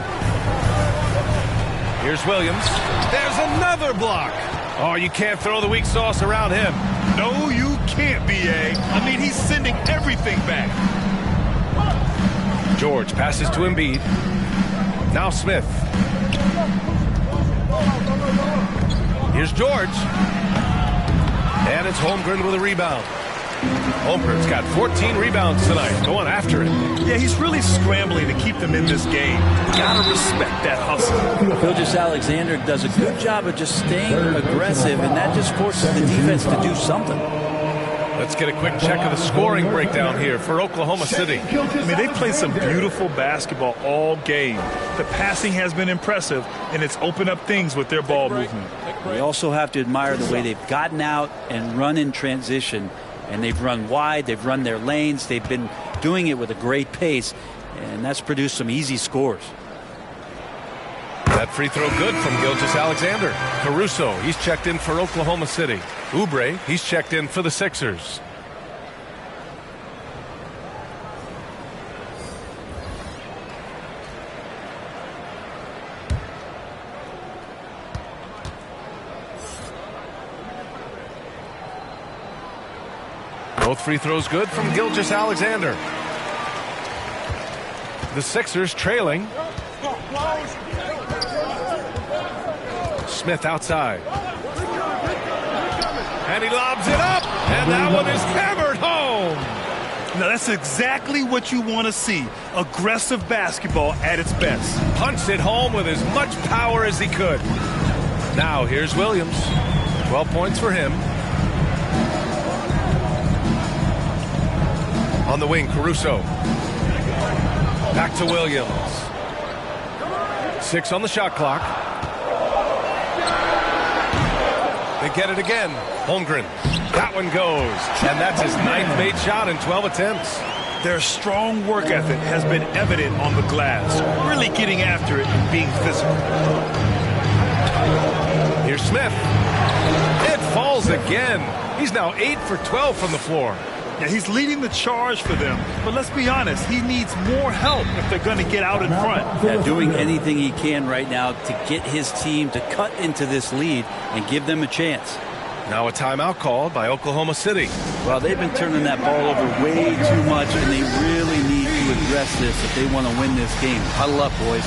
Here's Williams. There's another block. Oh, you can't throw the weak sauce around him. No, you can't, B.A. I mean, he's sending everything back. George passes to Embiid. Now Smith. Here's George. And it's Holmgren with a rebound. Holmgren's got 14 rebounds tonight, going after it. Yeah, he's really scrambling to keep them in this game. Gotta respect that hustle. Gilgeous-Alexander does a good job of just staying aggressive, and that just forces the defense to do something. Let's get a quick check of the scoring breakdown here for Oklahoma City. I mean, they've played some beautiful basketball all game. The passing has been impressive, and it's opened up things with their ball movement. We also have to admire the way they've gotten out and run in transition. And they've run wide, they've run their lanes, they've been doing it with a great pace, and that's produced some easy scores. That free throw good from Gilgeous-Alexander. Caruso, he's checked in for Oklahoma City. Oubre, he's checked in for the Sixers. Both free throws good from Gilgeous-Alexander. The Sixers trailing. Smith outside. And he lobs it up. And that one is hammered home. Now that's exactly what you want to see. Aggressive basketball at its best. Punched it home with as much power as he could. Now here's Williams. 12 points for him. On the wing, Caruso. Back to Williams. 6 on the shot clock. They get it again. Holmgren. That one goes. And that's his 9th made shot in 12 attempts. Their strong work ethic has been evident on the glass. Really getting after it and being physical. Here's Smith. It falls again. He's now 8 for 12 from the floor. Yeah, he's leading the charge for them. But let's be honest, he needs more help if they're going to get out in front. Yeah, doing anything he can right now to get his team to cut into this lead and give them a chance. Now a timeout called by Oklahoma City. Well, they've been turning that ball over way too much, and they really need to address this if they want to win this game. Huddle up, boys.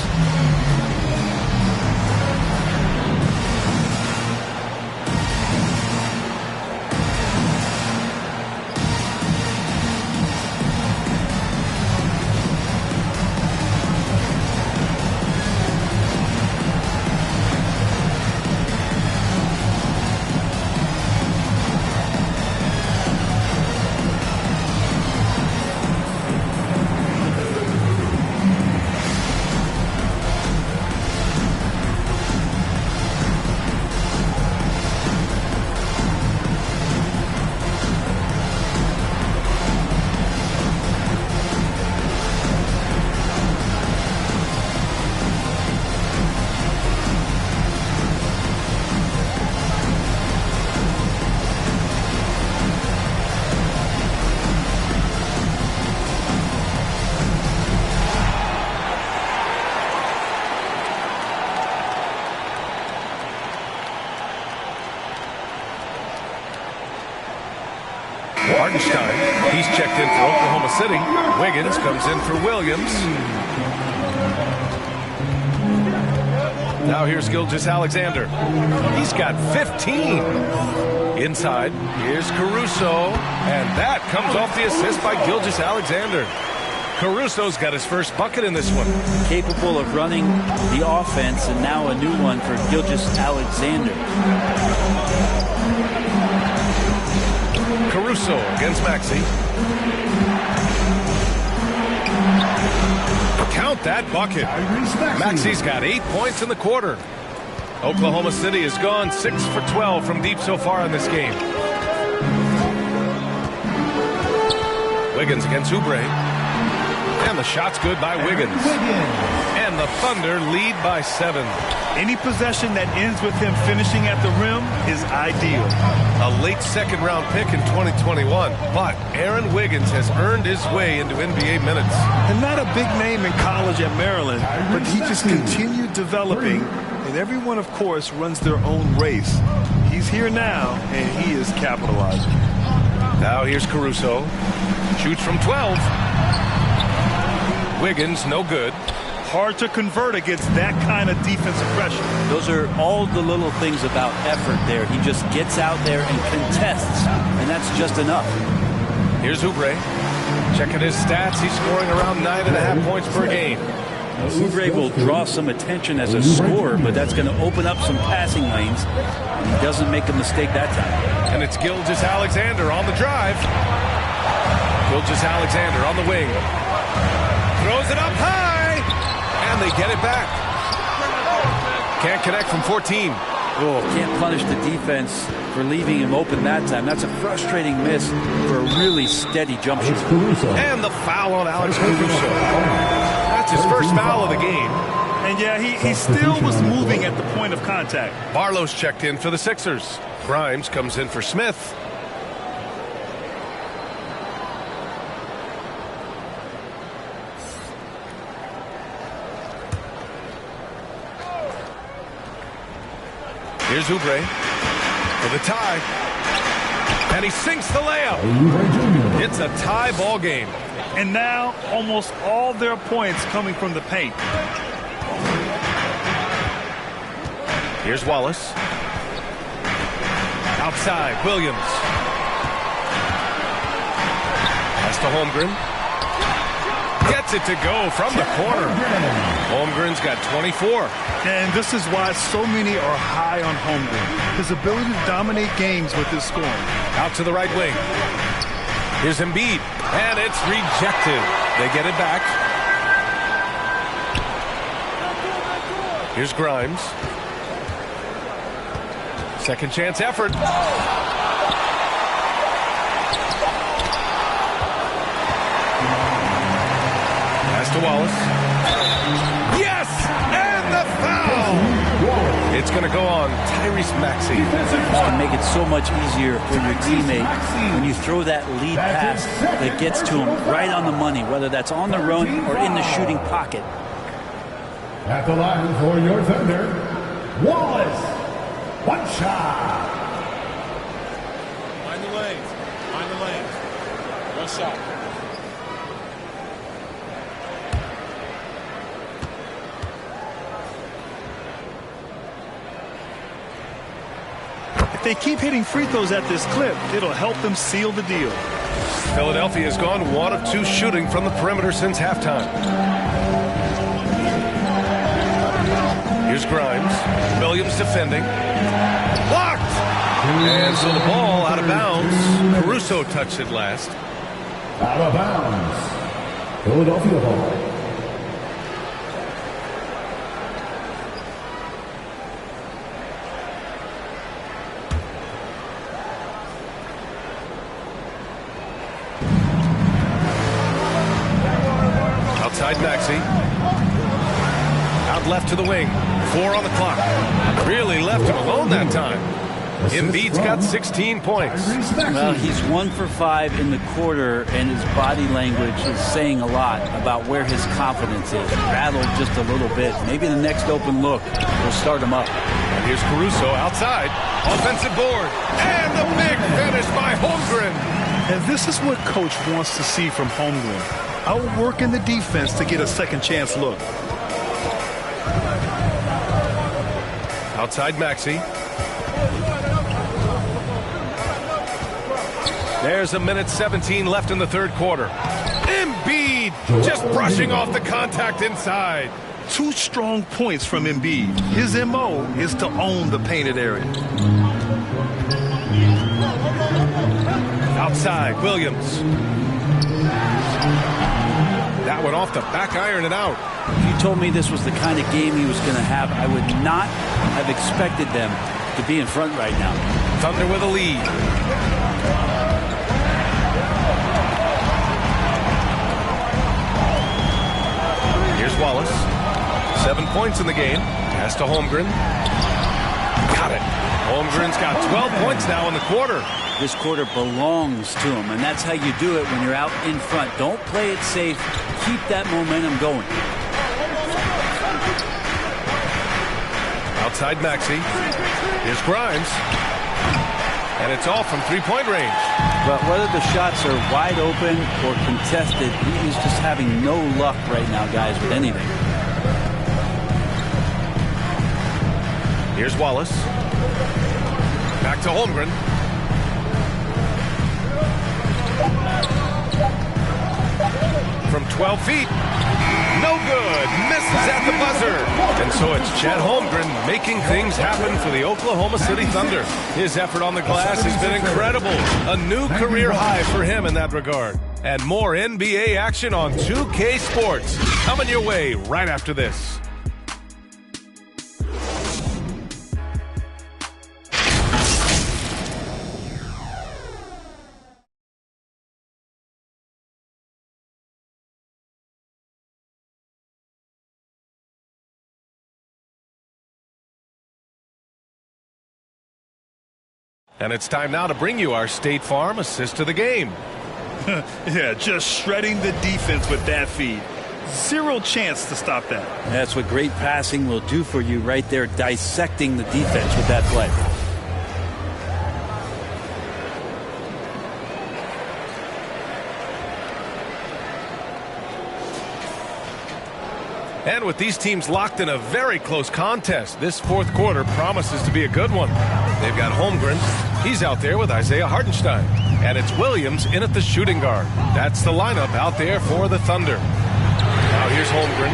Hartenstein, he's checked in for Oklahoma City. Wiggins comes in for Williams. Now here's Gilgeous-Alexander. He's got 15. Inside, here's Caruso. And that comes off the assist by Gilgeous-Alexander. Caruso's got his first bucket in this one. Capable of running the offense, and now a new one for Gilgeous-Alexander. Caruso against Maxey. Count that bucket. Maxey's got 8 points in the quarter. Oklahoma City has gone 6 for 12 from deep so far in this game. Wiggins against Oubre. And the shot's good by Wiggins. And the Thunder lead by 7. Any possession that ends with him finishing at the rim is ideal. A late second-round pick in 2021, but Aaron Wiggins has earned his way into NBA minutes. And not a big name in college at Maryland, but he just continued developing, and everyone, of course, runs their own race. He's here now, and he is capitalizing. Now here's Caruso. Shoots from 12. Wiggins, no good. Hard to convert against that kind of defensive pressure. Those are all the little things about effort there. He just gets out there and contests, and that's just enough. Here's Oubre. Checking his stats, he's scoring around 9.5 points per game. Oubre will draw some attention as a scorer, but that's going to open up some passing lanes, and he doesn't make a mistake that time. And it's Gilgeous-Alexander on the drive. Gilgeous-Alexander on the wing. Throws it up high, and they get it back. Can't connect from 14. Oh, can't punish the defense for leaving him open that time. That's a frustrating miss for a really steady jump shot. And the foul on Alex Caruso. That's his first foul of the game. And yeah, he still was moving at the point of contact. Barlow's checked in for the Sixers. Grimes comes in for Smith. Here's Oubre for the tie. And he sinks the layup. It's a tie ball game. And now almost all their points coming from the paint. Here's Wallace. Outside, Williams. Pass to Holmgren. Gets it to go from the corner. Holmgren's got 24. And this is why so many are high on Holmgren. His ability to dominate games with his scoring. Out to the right wing. Here's Embiid. And it's rejected. They get it back. Here's Grimes. Second chance effort. Pass to Wallace. Yes! And the foul! It's going to go on Tyrese Maxey. You can make it so much easier for your teammate when you throw that lead pass that gets to him right on the money, whether that's on the run or in the shooting pocket. At the line for your Thunder, Wallace. One shot. Mind the lanes. Mind the lanes. One shot. If they keep hitting free throws at this clip, it'll help them seal the deal. Philadelphia has gone 1 of 2 shooting from the perimeter since halftime. Here's Grimes. Williams defending. Blocked! And so the ball out of bounds. Caruso touched it last. Out of bounds. Philadelphia ball. Outside Maxey. Out left to the wing. 4 on the clock. Really left him alone that time. Embiid's got 16 points. Well, he's 1 for 5 in the quarter, and his body language is saying a lot about where his confidence is. Rattled just a little bit. Maybe the next open look will start him up. And here's Caruso outside. Offensive board. And the big finish by Holmgren. And this is what Coach wants to see from Holmgren. Outworking the defense to get a second chance look. Outside Maxey. There's a minute 17 left in the third quarter. Embiid just brushing off the contact inside. 2 strong points from Embiid. His MO is to own the painted area. Outside, Williams. That one off the back iron and out. If you told me this was the kind of game he was going to have, I would not have expected them to be in front right now. Thunder with a lead. Here's Wallace. 7 points in the game. Pass to Holmgren. Got it. Holmgren's got 12 points now in the quarter. This quarter belongs to him, and that's how you do it when you're out in front. Don't play it safe. Keep that momentum going. Outside Maxey. Here's Grimes. And it's all from three-point range. But whether the shots are wide open or contested, he is just having no luck right now, guys, with anything. Here's Wallace. Back to Holmgren. From 12 feet. No good. Misses at the buzzer. And so it's Chet Holmgren making things happen for the Oklahoma City Thunder. His effort on the glass has been incredible. A new career high for him in that regard. And more NBA action on 2K Sports coming your way right after this. And it's time now to bring you our State Farm assist to the game. Yeah, just shredding the defense with that feed. Zero chance to stop that. That's what great passing will do for you right there, dissecting the defense with that play. And with these teams locked in a very close contest, this fourth quarter promises to be a good one. They've got Holmgren. He's out there with Isaiah Hartenstein. And it's Williams in at the shooting guard. That's the lineup out there for the Thunder. Now here's Holmgren.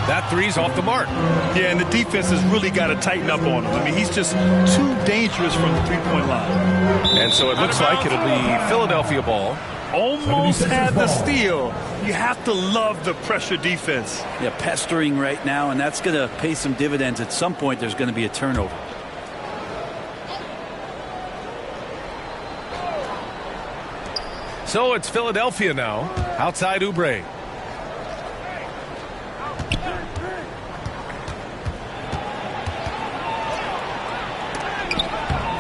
That three's off the mark. Yeah, and the defense has really got to tighten up on him. I mean, he's just too dangerous from the three-point line. And so it looks like it'll be Philadelphia ball. Almost had the steal. You have to love the pressure defense. Yeah, pestering right now, and that's going to pay some dividends. At some point, there's going to be a turnover. So it's Philadelphia now, outside Oubre.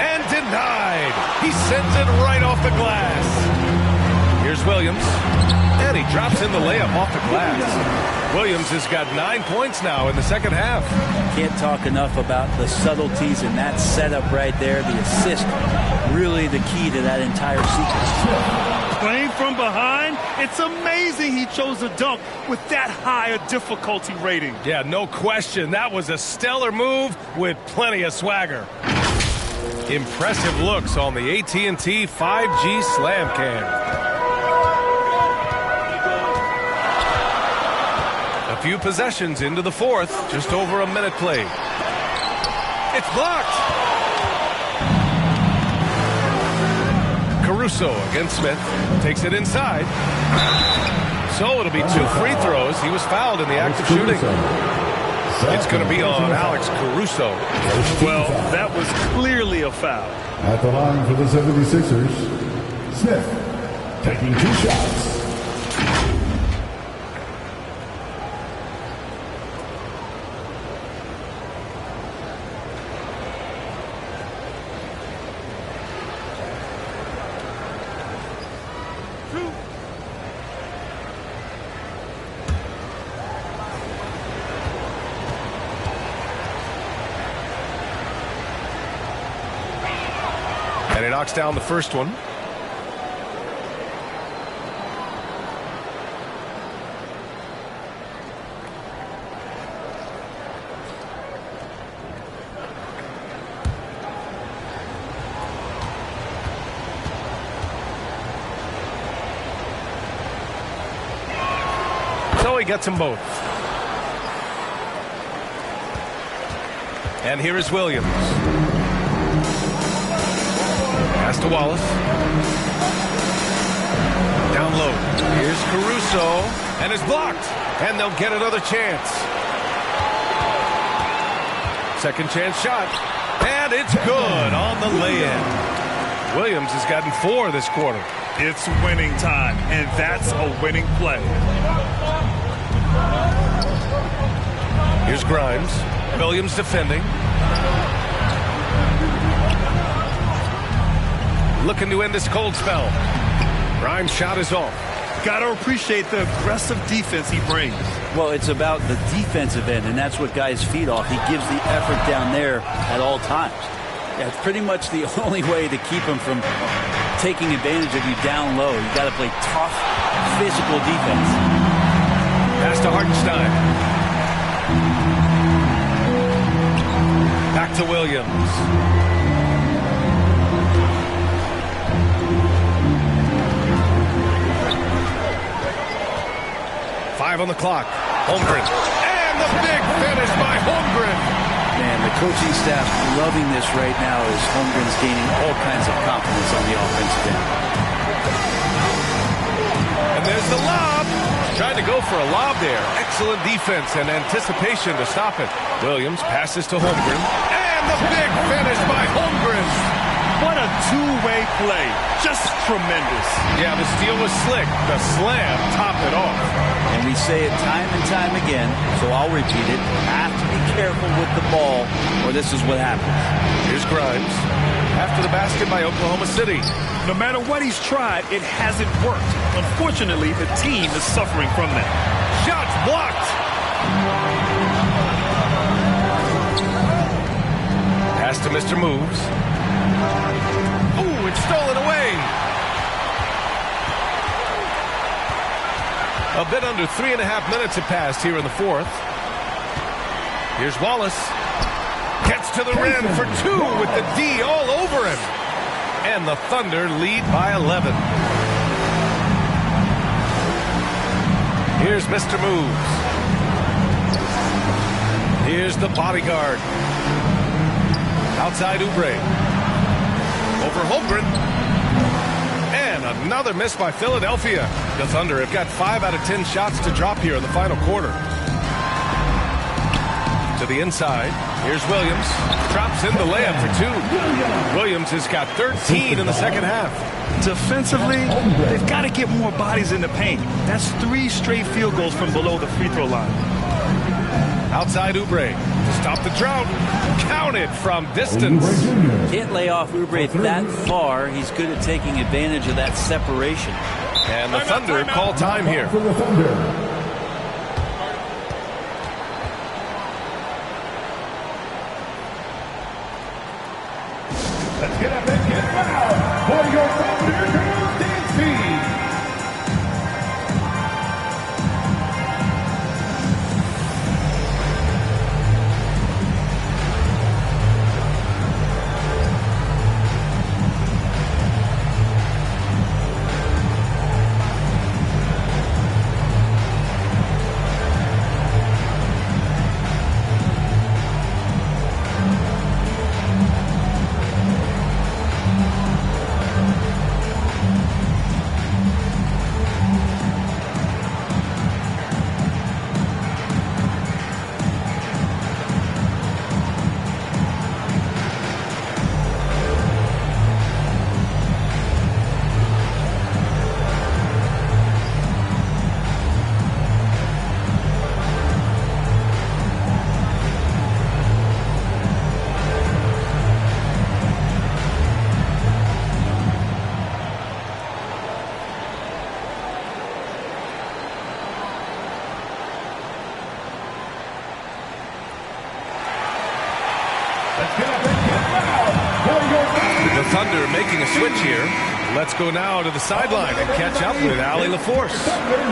And denied. He sends it right off the glass. Here's Williams. And he drops in the layup off the glass. Williams has got 9 points now in the second half. Can't talk enough about the subtleties in that setup right there. The assist, really the key to that entire sequence. Playing from behind, it's amazing he chose a dunk with that high a difficulty rating. Yeah, no question. That was a stellar move with plenty of swagger. Impressive looks on the AT&T 5G Slam Cam. A few possessions into the fourth, just over a minute played. It's blocked. Caruso against Smith. Takes it inside. So it'll be 2 free throws. He was fouled in the act of shooting. It's going to be on Alex Caruso. Well, that was clearly a foul. At the line for the 76ers, Smith taking 2 shots. And he knocks down the first one. So he gets them both. And here is Williams. Pass to Wallace. Down low. Here's Caruso. And it's blocked. And they'll get another chance. Second chance shot. And it's good on the lay-in. Williams has gotten 4 this quarter. It's winning time, and that's a winning play. Here's Grimes. Williams defending. Looking to end this cold spell. Grimes' shot is off. Got to appreciate the aggressive defense he brings. Well, it's about the defensive end, and that's what guys feed off. He gives the effort down there at all times. Yeah, it's pretty much the only way to keep him from taking advantage of you down low. You got to play tough, physical defense. Pass to Hartenstein. to Williams. 5 on the clock. Holmgren. And the big finish by Holmgren. Man, the coaching staff loving this right now as Holmgren's gaining all kinds of confidence on the offensive end. And there's the lob. Trying to go for a lob there. Excellent defense and anticipation to stop it. Williams passes to Holmgren. And the big finish by Holmgren. What a two-way play. Just tremendous. Yeah, the steal was slick. The slam topped it off. And we say it time and time again, so I'll repeat it. Have to be careful with the ball, or this is what happens. Here's Grimes. After the basket by Oklahoma City. No matter what he's tried, it hasn't worked. Unfortunately, the team is suffering from that. Shots blocked. Pass to Mr. Moves. Ooh, it's stolen away. A bit under 3.5 minutes have passed here in the fourth. Here's Wallace. Gets to the rim for 2 with the D all over him. And the Thunder lead by 11. Here's Mr. Moves. Here's the bodyguard. Outside Oubre. Over Holmgren. And another miss by Philadelphia. The Thunder have got 5 out of 10 shots to drop here in the final quarter. To the inside. Here's Williams. Drops in the layup for 2. Williams has got 13 in the second half. Defensively, they've got to get more bodies in the paint. That's 3 straight field goals from below the free throw line. Outside Oubre. To stop the drought. Counted from distance. Can't lay off Oubre that far. He's good at taking advantage of that separation. And the Thunder call time here. Let's get up and get loud for your Thunder Girls Dance Team. The Thunder making a switch here. Let's go now to the sideline and catch up with Allie LaForce.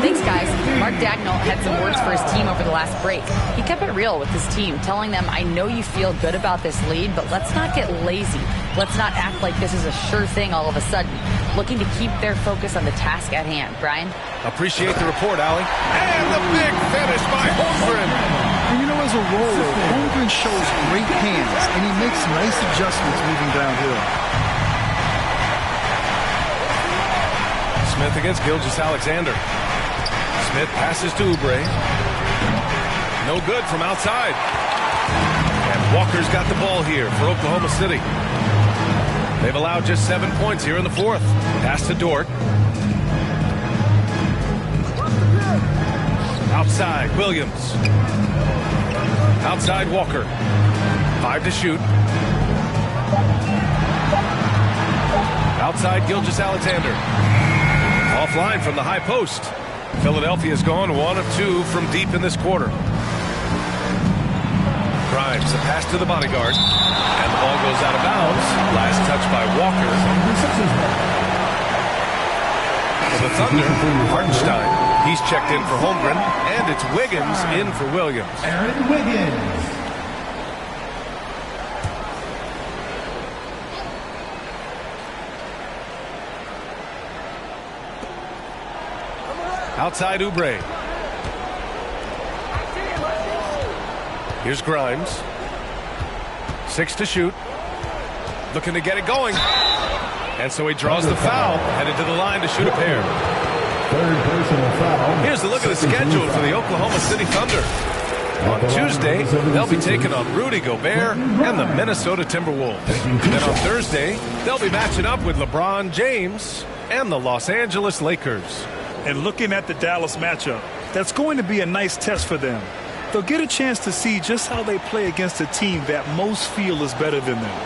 Thanks, guys. Mark Dagnall had some words for his team over the last break. He kept it real with his team, telling them, I know you feel good about this lead, but let's not get lazy. Let's not act like this is a sure thing all of a sudden. Looking to keep their focus on the task at hand. Brian? Appreciate the report, Allie. And the big finish by Holmgren. And you know, as a roller, Holmgren shows great hands, and he makes nice adjustments moving downhill. Smith against Gilgeous-Alexander. Smith passes to Oubre. No good from outside. And Walker's got the ball here for Oklahoma City. They've allowed just 7 points here in the fourth. Pass to Dort. Outside, Williams. Outside, Walker. 5 to shoot. Outside, Gilgeous-Alexander. Offline from the high post. Philadelphia's gone 1 of 2 from deep in this quarter. Grimes, a pass to the bodyguard. And the ball goes out of bounds. Last touch by Walker. For the Thunder, Hartenstein. He's checked in for Holmgren. And it's Wiggins in for Williams. Aaron Wiggins. Outside Oubre. Here's Grimes. 6 to shoot. Looking to get it going. And so he draws the foul. Headed to the line to shoot a pair. Third personal foul. Here's a look at the schedule for the Oklahoma City Thunder. On Tuesday, they'll be taking on Rudy Gobert and the Minnesota Timberwolves. Then on Thursday, they'll be matching up with LeBron James and the Los Angeles Lakers. And looking at the Dallas matchup, that's going to be a nice test for them. They'll get a chance to see just how they play against a team that most feel is better than them.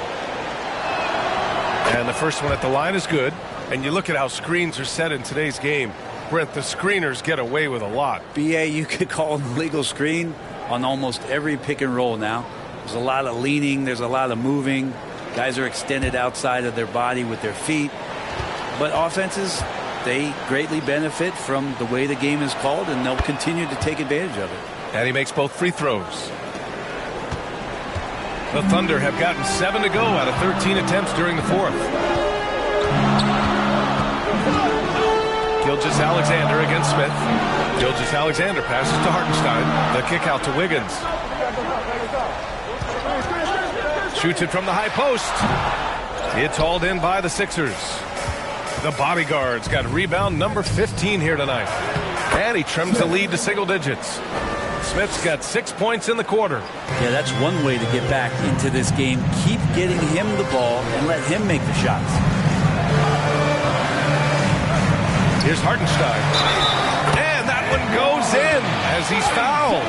And the first one at the line is good. And you look at how screens are set in today's game. Brent, the screeners get away with a lot. BA, you could call an illegal screen on almost every pick and roll now. There's a lot of leaning. There's a lot of moving. Guys are extended outside of their body with their feet. But offenses, they greatly benefit from the way the game is called, and they'll continue to take advantage of it. And he makes both free throws. The Thunder have gotten 7 to go out of 13 attempts during the fourth. Gilgeous-Alexander against Smith. Gilgeous-Alexander passes to Hartenstein. The kick out to Wiggins. Shoots it from the high post. It's hauled in by the Sixers. The Bodyguards got rebound number 15 here tonight. And he trims the lead to single digits. Smith's got 6 points in the quarter. Yeah, that's one way to get back into this game. Keep getting him the ball and let him make the shots. Here's Hartenstein. And that one goes in as he's fouled.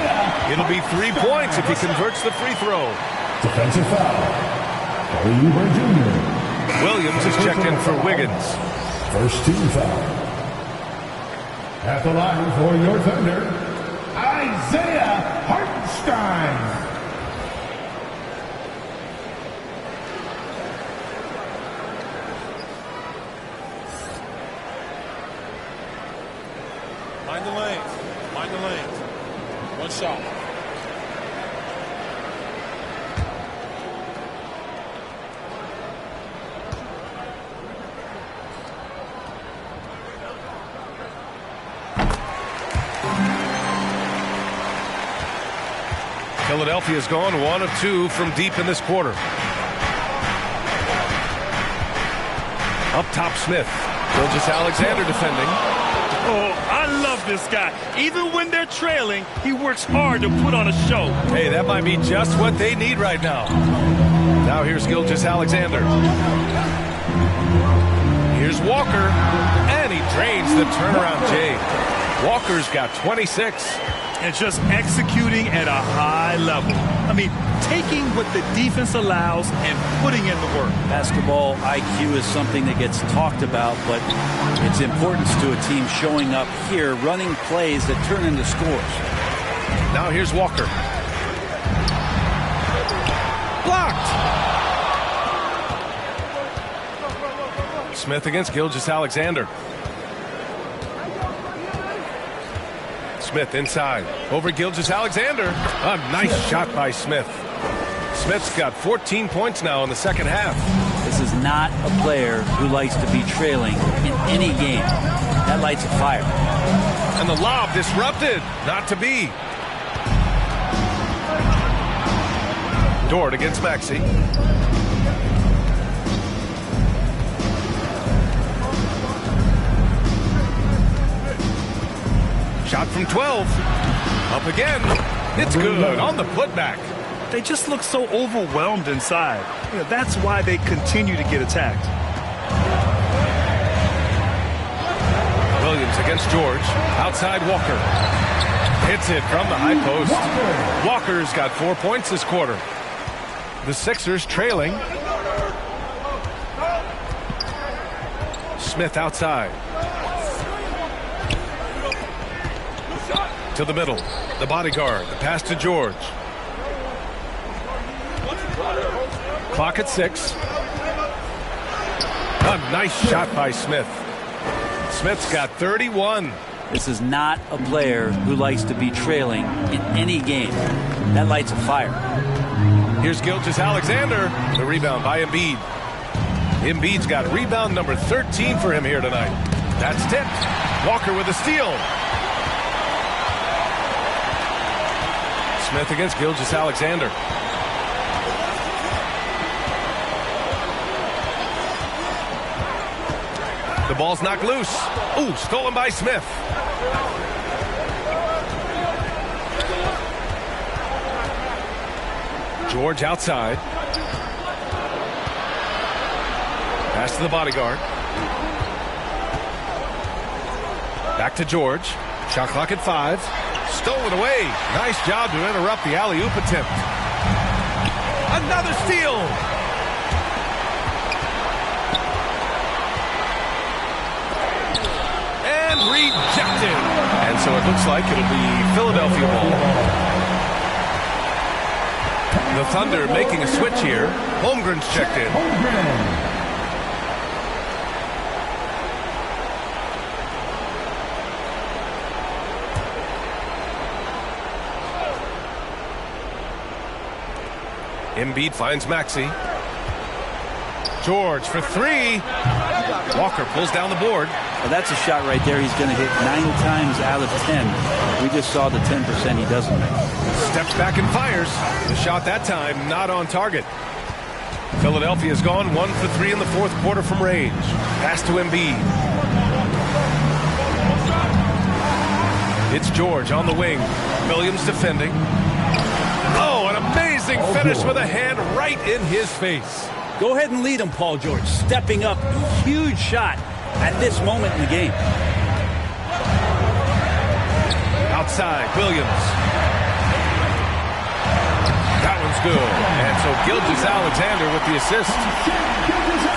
It'll be 3 points if he converts the free throw. Defensive foul. Kelly Oubre Jr. Williams is checked in for Wiggins. First team foul. At the line for your Thunder, Isaiah Hartenstein. Mind the lanes. Mind the lanes. One shot. Philadelphia's gone 1 of 2 from deep in this quarter. Up top, Smith. Gilgeous-Alexander defending. Oh, I love this guy. Even when they're trailing, he works hard to put on a show. Hey, that might be just what they need right now. Now here's Gilgeous-Alexander. Here's Walker. And he drains the turnaround J. Walker's got 26. And just executing at a high level. I mean, taking what the defense allows and putting in the work. Basketball IQ is something that gets talked about, but its importance to a team showing up here, running plays that turn into scores. Now here's Walker. Blocked. Smith against Gilgeous-Alexander. Smith inside. Over Gilgeous-Alexander. A nice shot by Smith. Smith's got 14 points now in the second half. This is not a player who likes to be trailing in any game. That lights a fire. And the lob disrupted. Not to be. Dort against Maxey. Shot from 12. Up again. It's good on the putback. They just look so overwhelmed inside. You know, that's why they continue to get attacked. Williams against George. Outside Walker. Hits it from the high post. Walker's got 4 points this quarter. The Sixers trailing. Smith outside. To the middle. The Bodyguard. The pass to George. Clock at 6. A nice shot by Smith. Smith's got 31. This is not a player who likes to be trailing in any game. That lights a fire. Here's Gilgeous-Alexander. The rebound by Embiid. Embiid's got rebound number 13 for him here tonight. That's tipped. Walker with a steal. Smith against Gilgeous-Alexander. The ball's knocked loose. Ooh, stolen by Smith. George outside. Pass to the bodyguard. Back to George. Shot clock at 5. Stolen away. Nice job to interrupt the alley-oop attempt. Another steal. And rejected. And so it looks like it'll be Philadelphia ball. The Thunder making a switch here. Holmgren's checked in. Embiid finds Maxey. George for 3. Walker pulls down the board. Well, that's a shot right there. He's going to hit 9 times out of 10. We just saw the 10% he doesn't make. Steps back and fires. The shot that time not on target. Philadelphia's gone 1 for 3 in the fourth quarter from range. Pass to Embiid. It's George on the wing. Williams defending. Oh, an amazing finish with a hand right in his face. Go ahead and lead him, Paul George. Stepping up. Huge shot at this moment in the game. Outside, Williams. That one's good. And so Gilgeous-Alexander with the assist.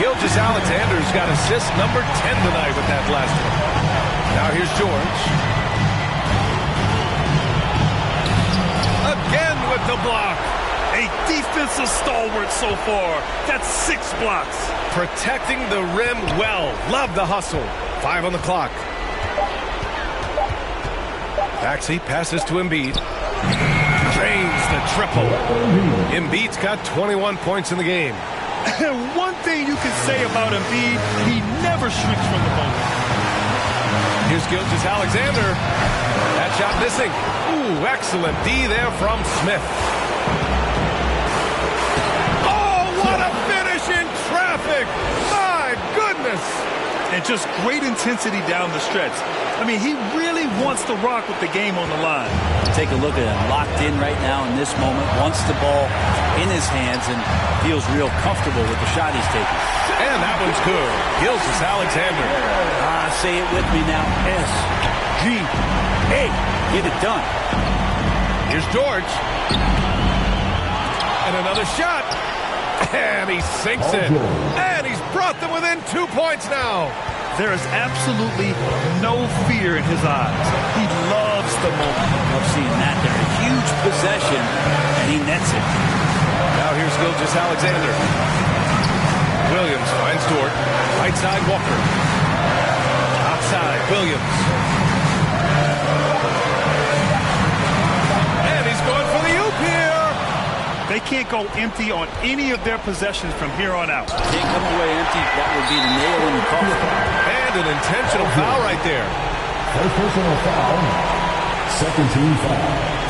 Gilgeous-Alexander's got assist number 10 tonight with that last one. Now here's George. Again with the block. A defensive stalwart so far. That's 6 blocks. Protecting the rim well. Love the hustle. 5 on the clock. Maxey passes to Embiid. Drains the triple. Embiid's got 21 points in the game. And one thing you can say about Embiid, he never shrinks from the moment. Here's Gilgeous-Alexander. That shot missing. Ooh, excellent D there from Smith. Oh, what a finish in traffic. My goodness. And just great intensity down the stretch. I mean, he really wants to rock with the game on the line. Take a look at him, locked in right now in this moment, wants the ball in his hands and feels real comfortable with the shot he's taking. And that one's good. Gilgeous-Alexander. Say it with me now. S-G-A. Get it done. Here's George. And another shot. And he sinks it. And he's brought them within 2 points now. There is absolutely no fear in his eyes. He loves the moment. Love seeing that there. A huge possession, and he nets it. Now here's Gilgeous-Alexander. Williams finds Dort. Right side, Walker. Outside, Williams. And he's going for the oop here. They can't go empty on any of their possessions from here on out. Can't come away empty. That would be the nail in the coffin. And an intentional foul right there. First personal foul. Second team foul.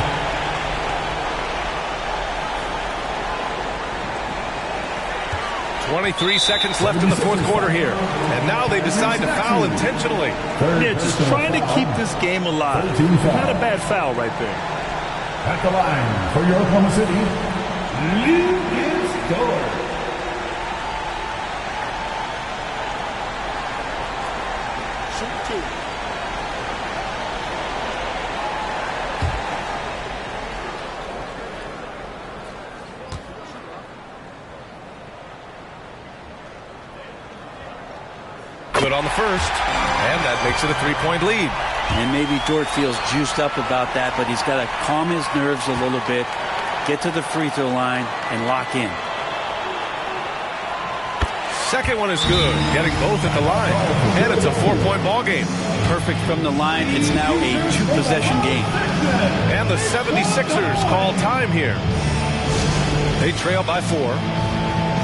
.23 seconds left in the fourth quarter here. And now they decide to foul intentionally. They're just trying to keep this game alive. Not a bad foul right there. At the line for your Oklahoma City, Lucas Dort. Good on the first, and that makes it a 3-point lead. And maybe Dort feels juiced up about that, but he's got to calm his nerves a little bit, get to the free throw line, and lock in. Second one is good, getting both at the line, and it's a 4-point ball game. Perfect from the line. It's now a 2-possession game. And the 76ers call time here. They trail by 4.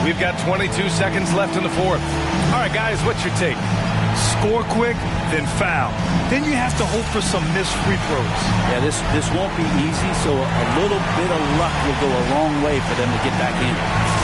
We've got 22 seconds left in the fourth. All right, guys, what's your take? score quick, then foul. Then you have to hope for some missed free throws. Yeah, this won't be easy, so a little bit of luck will go a long way for them to get back in.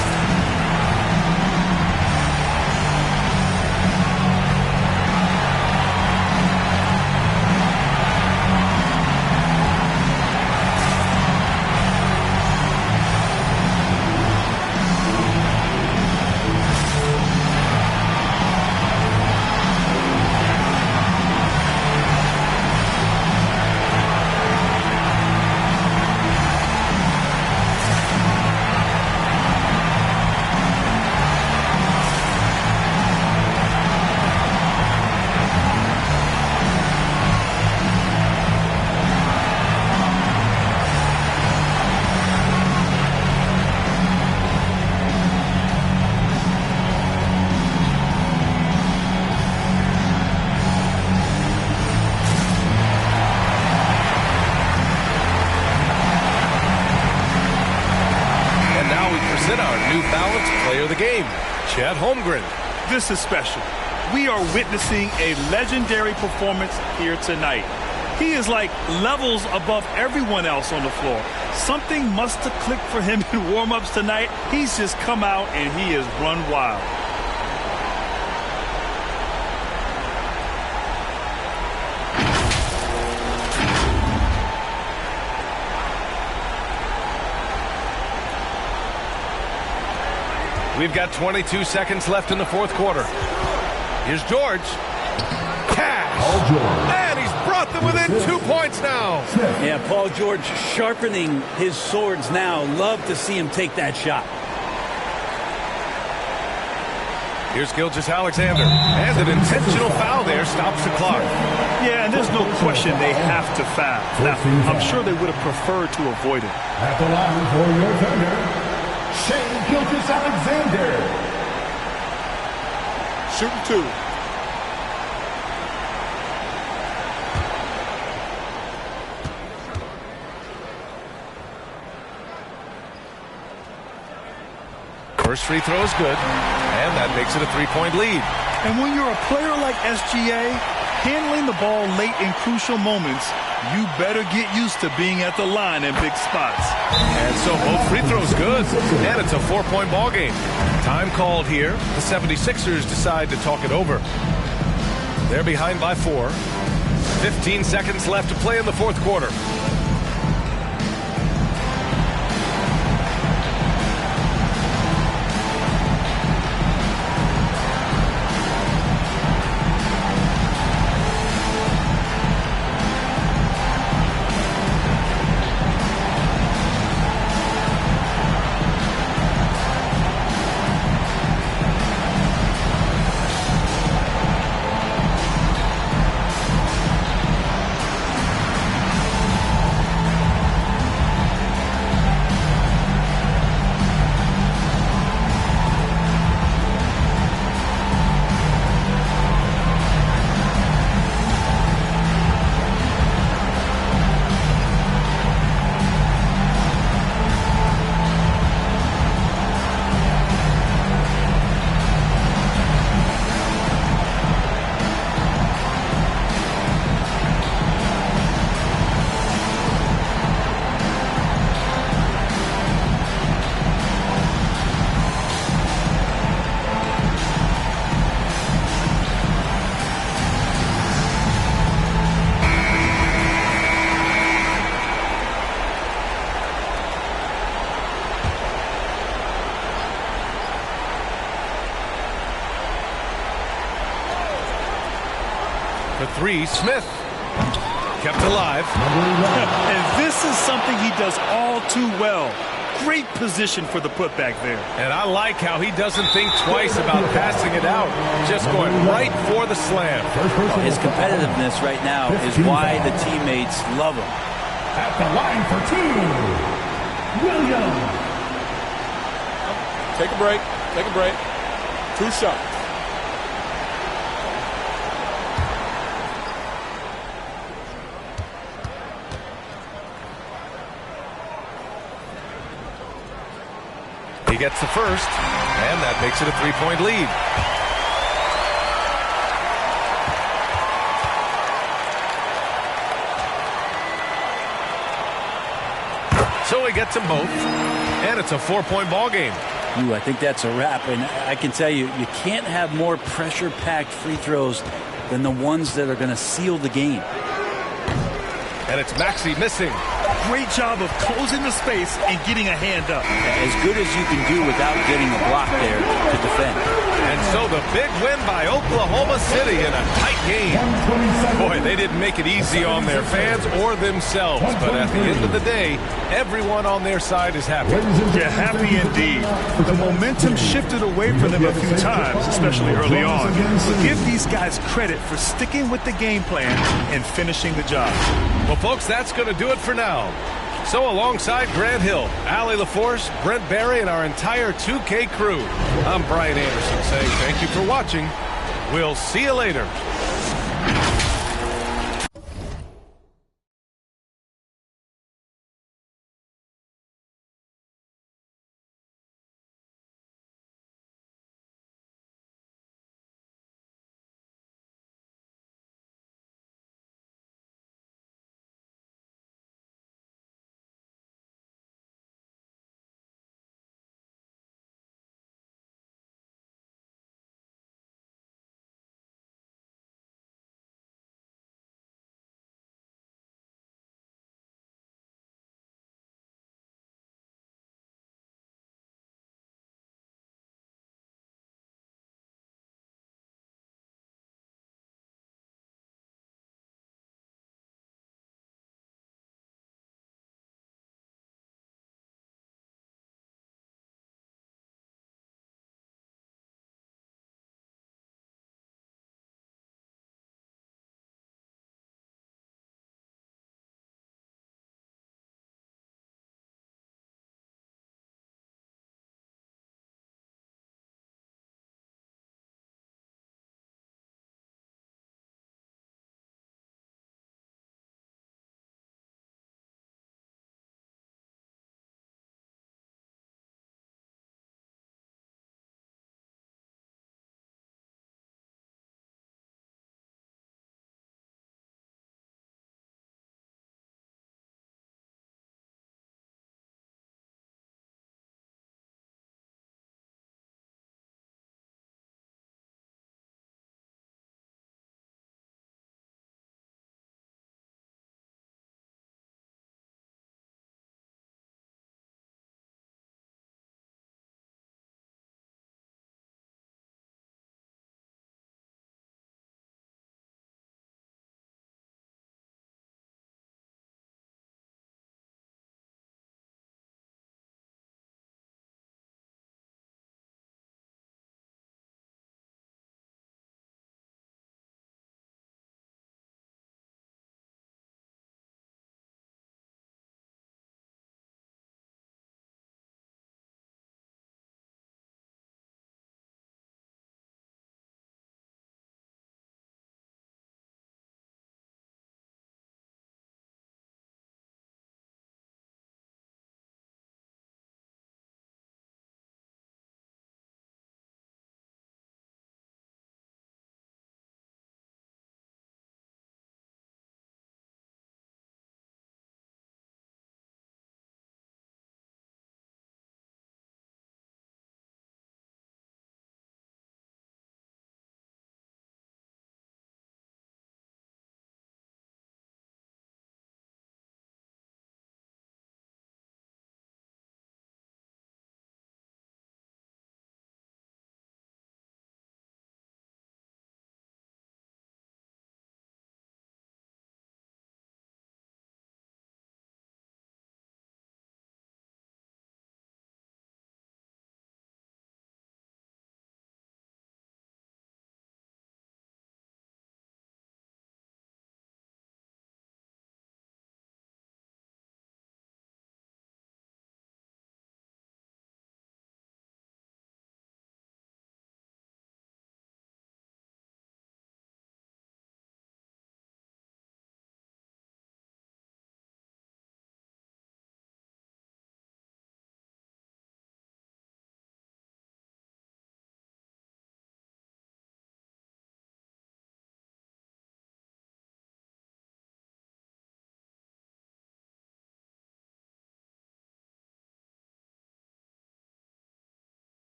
Chet Holmgren. This is special. We are witnessing a legendary performance here tonight. He is like levels above everyone else on the floor. Something must have clicked for him in warm-ups tonight. He's just come out and he has run wild. We've got 22 seconds left in the fourth quarter. Here's George. Cash. And he's brought them within 2 points now. Yeah, Paul George sharpening his swords now. Love to see him take that shot. Here's Gilgeous-Alexander. And an intentional foul there stops the clock. Yeah, and there's no question they have to foul. Now, I'm sure they would have preferred to avoid it. At the line for your Thunder, Shai Gilgeous-Alexander. Shooting two. First free throw is good, and that makes it a 3-point lead. And when you're a player like SGA, handling the ball late in crucial moments, you better get used to being at the line in big spots. And so both free throws good, and it's a 4-point ball game. Time called here. The 76ers decide to talk it over. They're behind by 4. 15 seconds left to play in the fourth quarter. For 3, Smith. Kept alive. And this is something he does all too well. Great position for the putback there. And I like how he doesn't think twice about passing it out. Just going right for the slam. His competitiveness right now is why the teammates love him. At the line for 2, Williams. Take a break. Take a break. 2 shots. He gets the first, and that makes it a 3-point lead. So he gets them both, and it's a 4-point ball game. I think that's a wrap, and I can tell you, you can't have more pressure-packed free throws than the ones that are going to seal the game. And it's Maxey missing. Great job of closing the space and getting a hand up. As good as you can do without getting a block there to defend. And so the big win by Oklahoma City in a tight game. Boy, they didn't make it easy on their fans or themselves. But at the end of the day, everyone on their side is happy. Yeah, happy indeed. The momentum shifted away from them a few times, especially early on. But give these guys credit for sticking with the game plan and finishing the job. Well, folks, that's going to do it for now. So alongside Grant Hill, Allie LaForce, Brent Barry, and our entire 2K crew, I'm Brian Anderson saying thank you for watching. We'll see you later.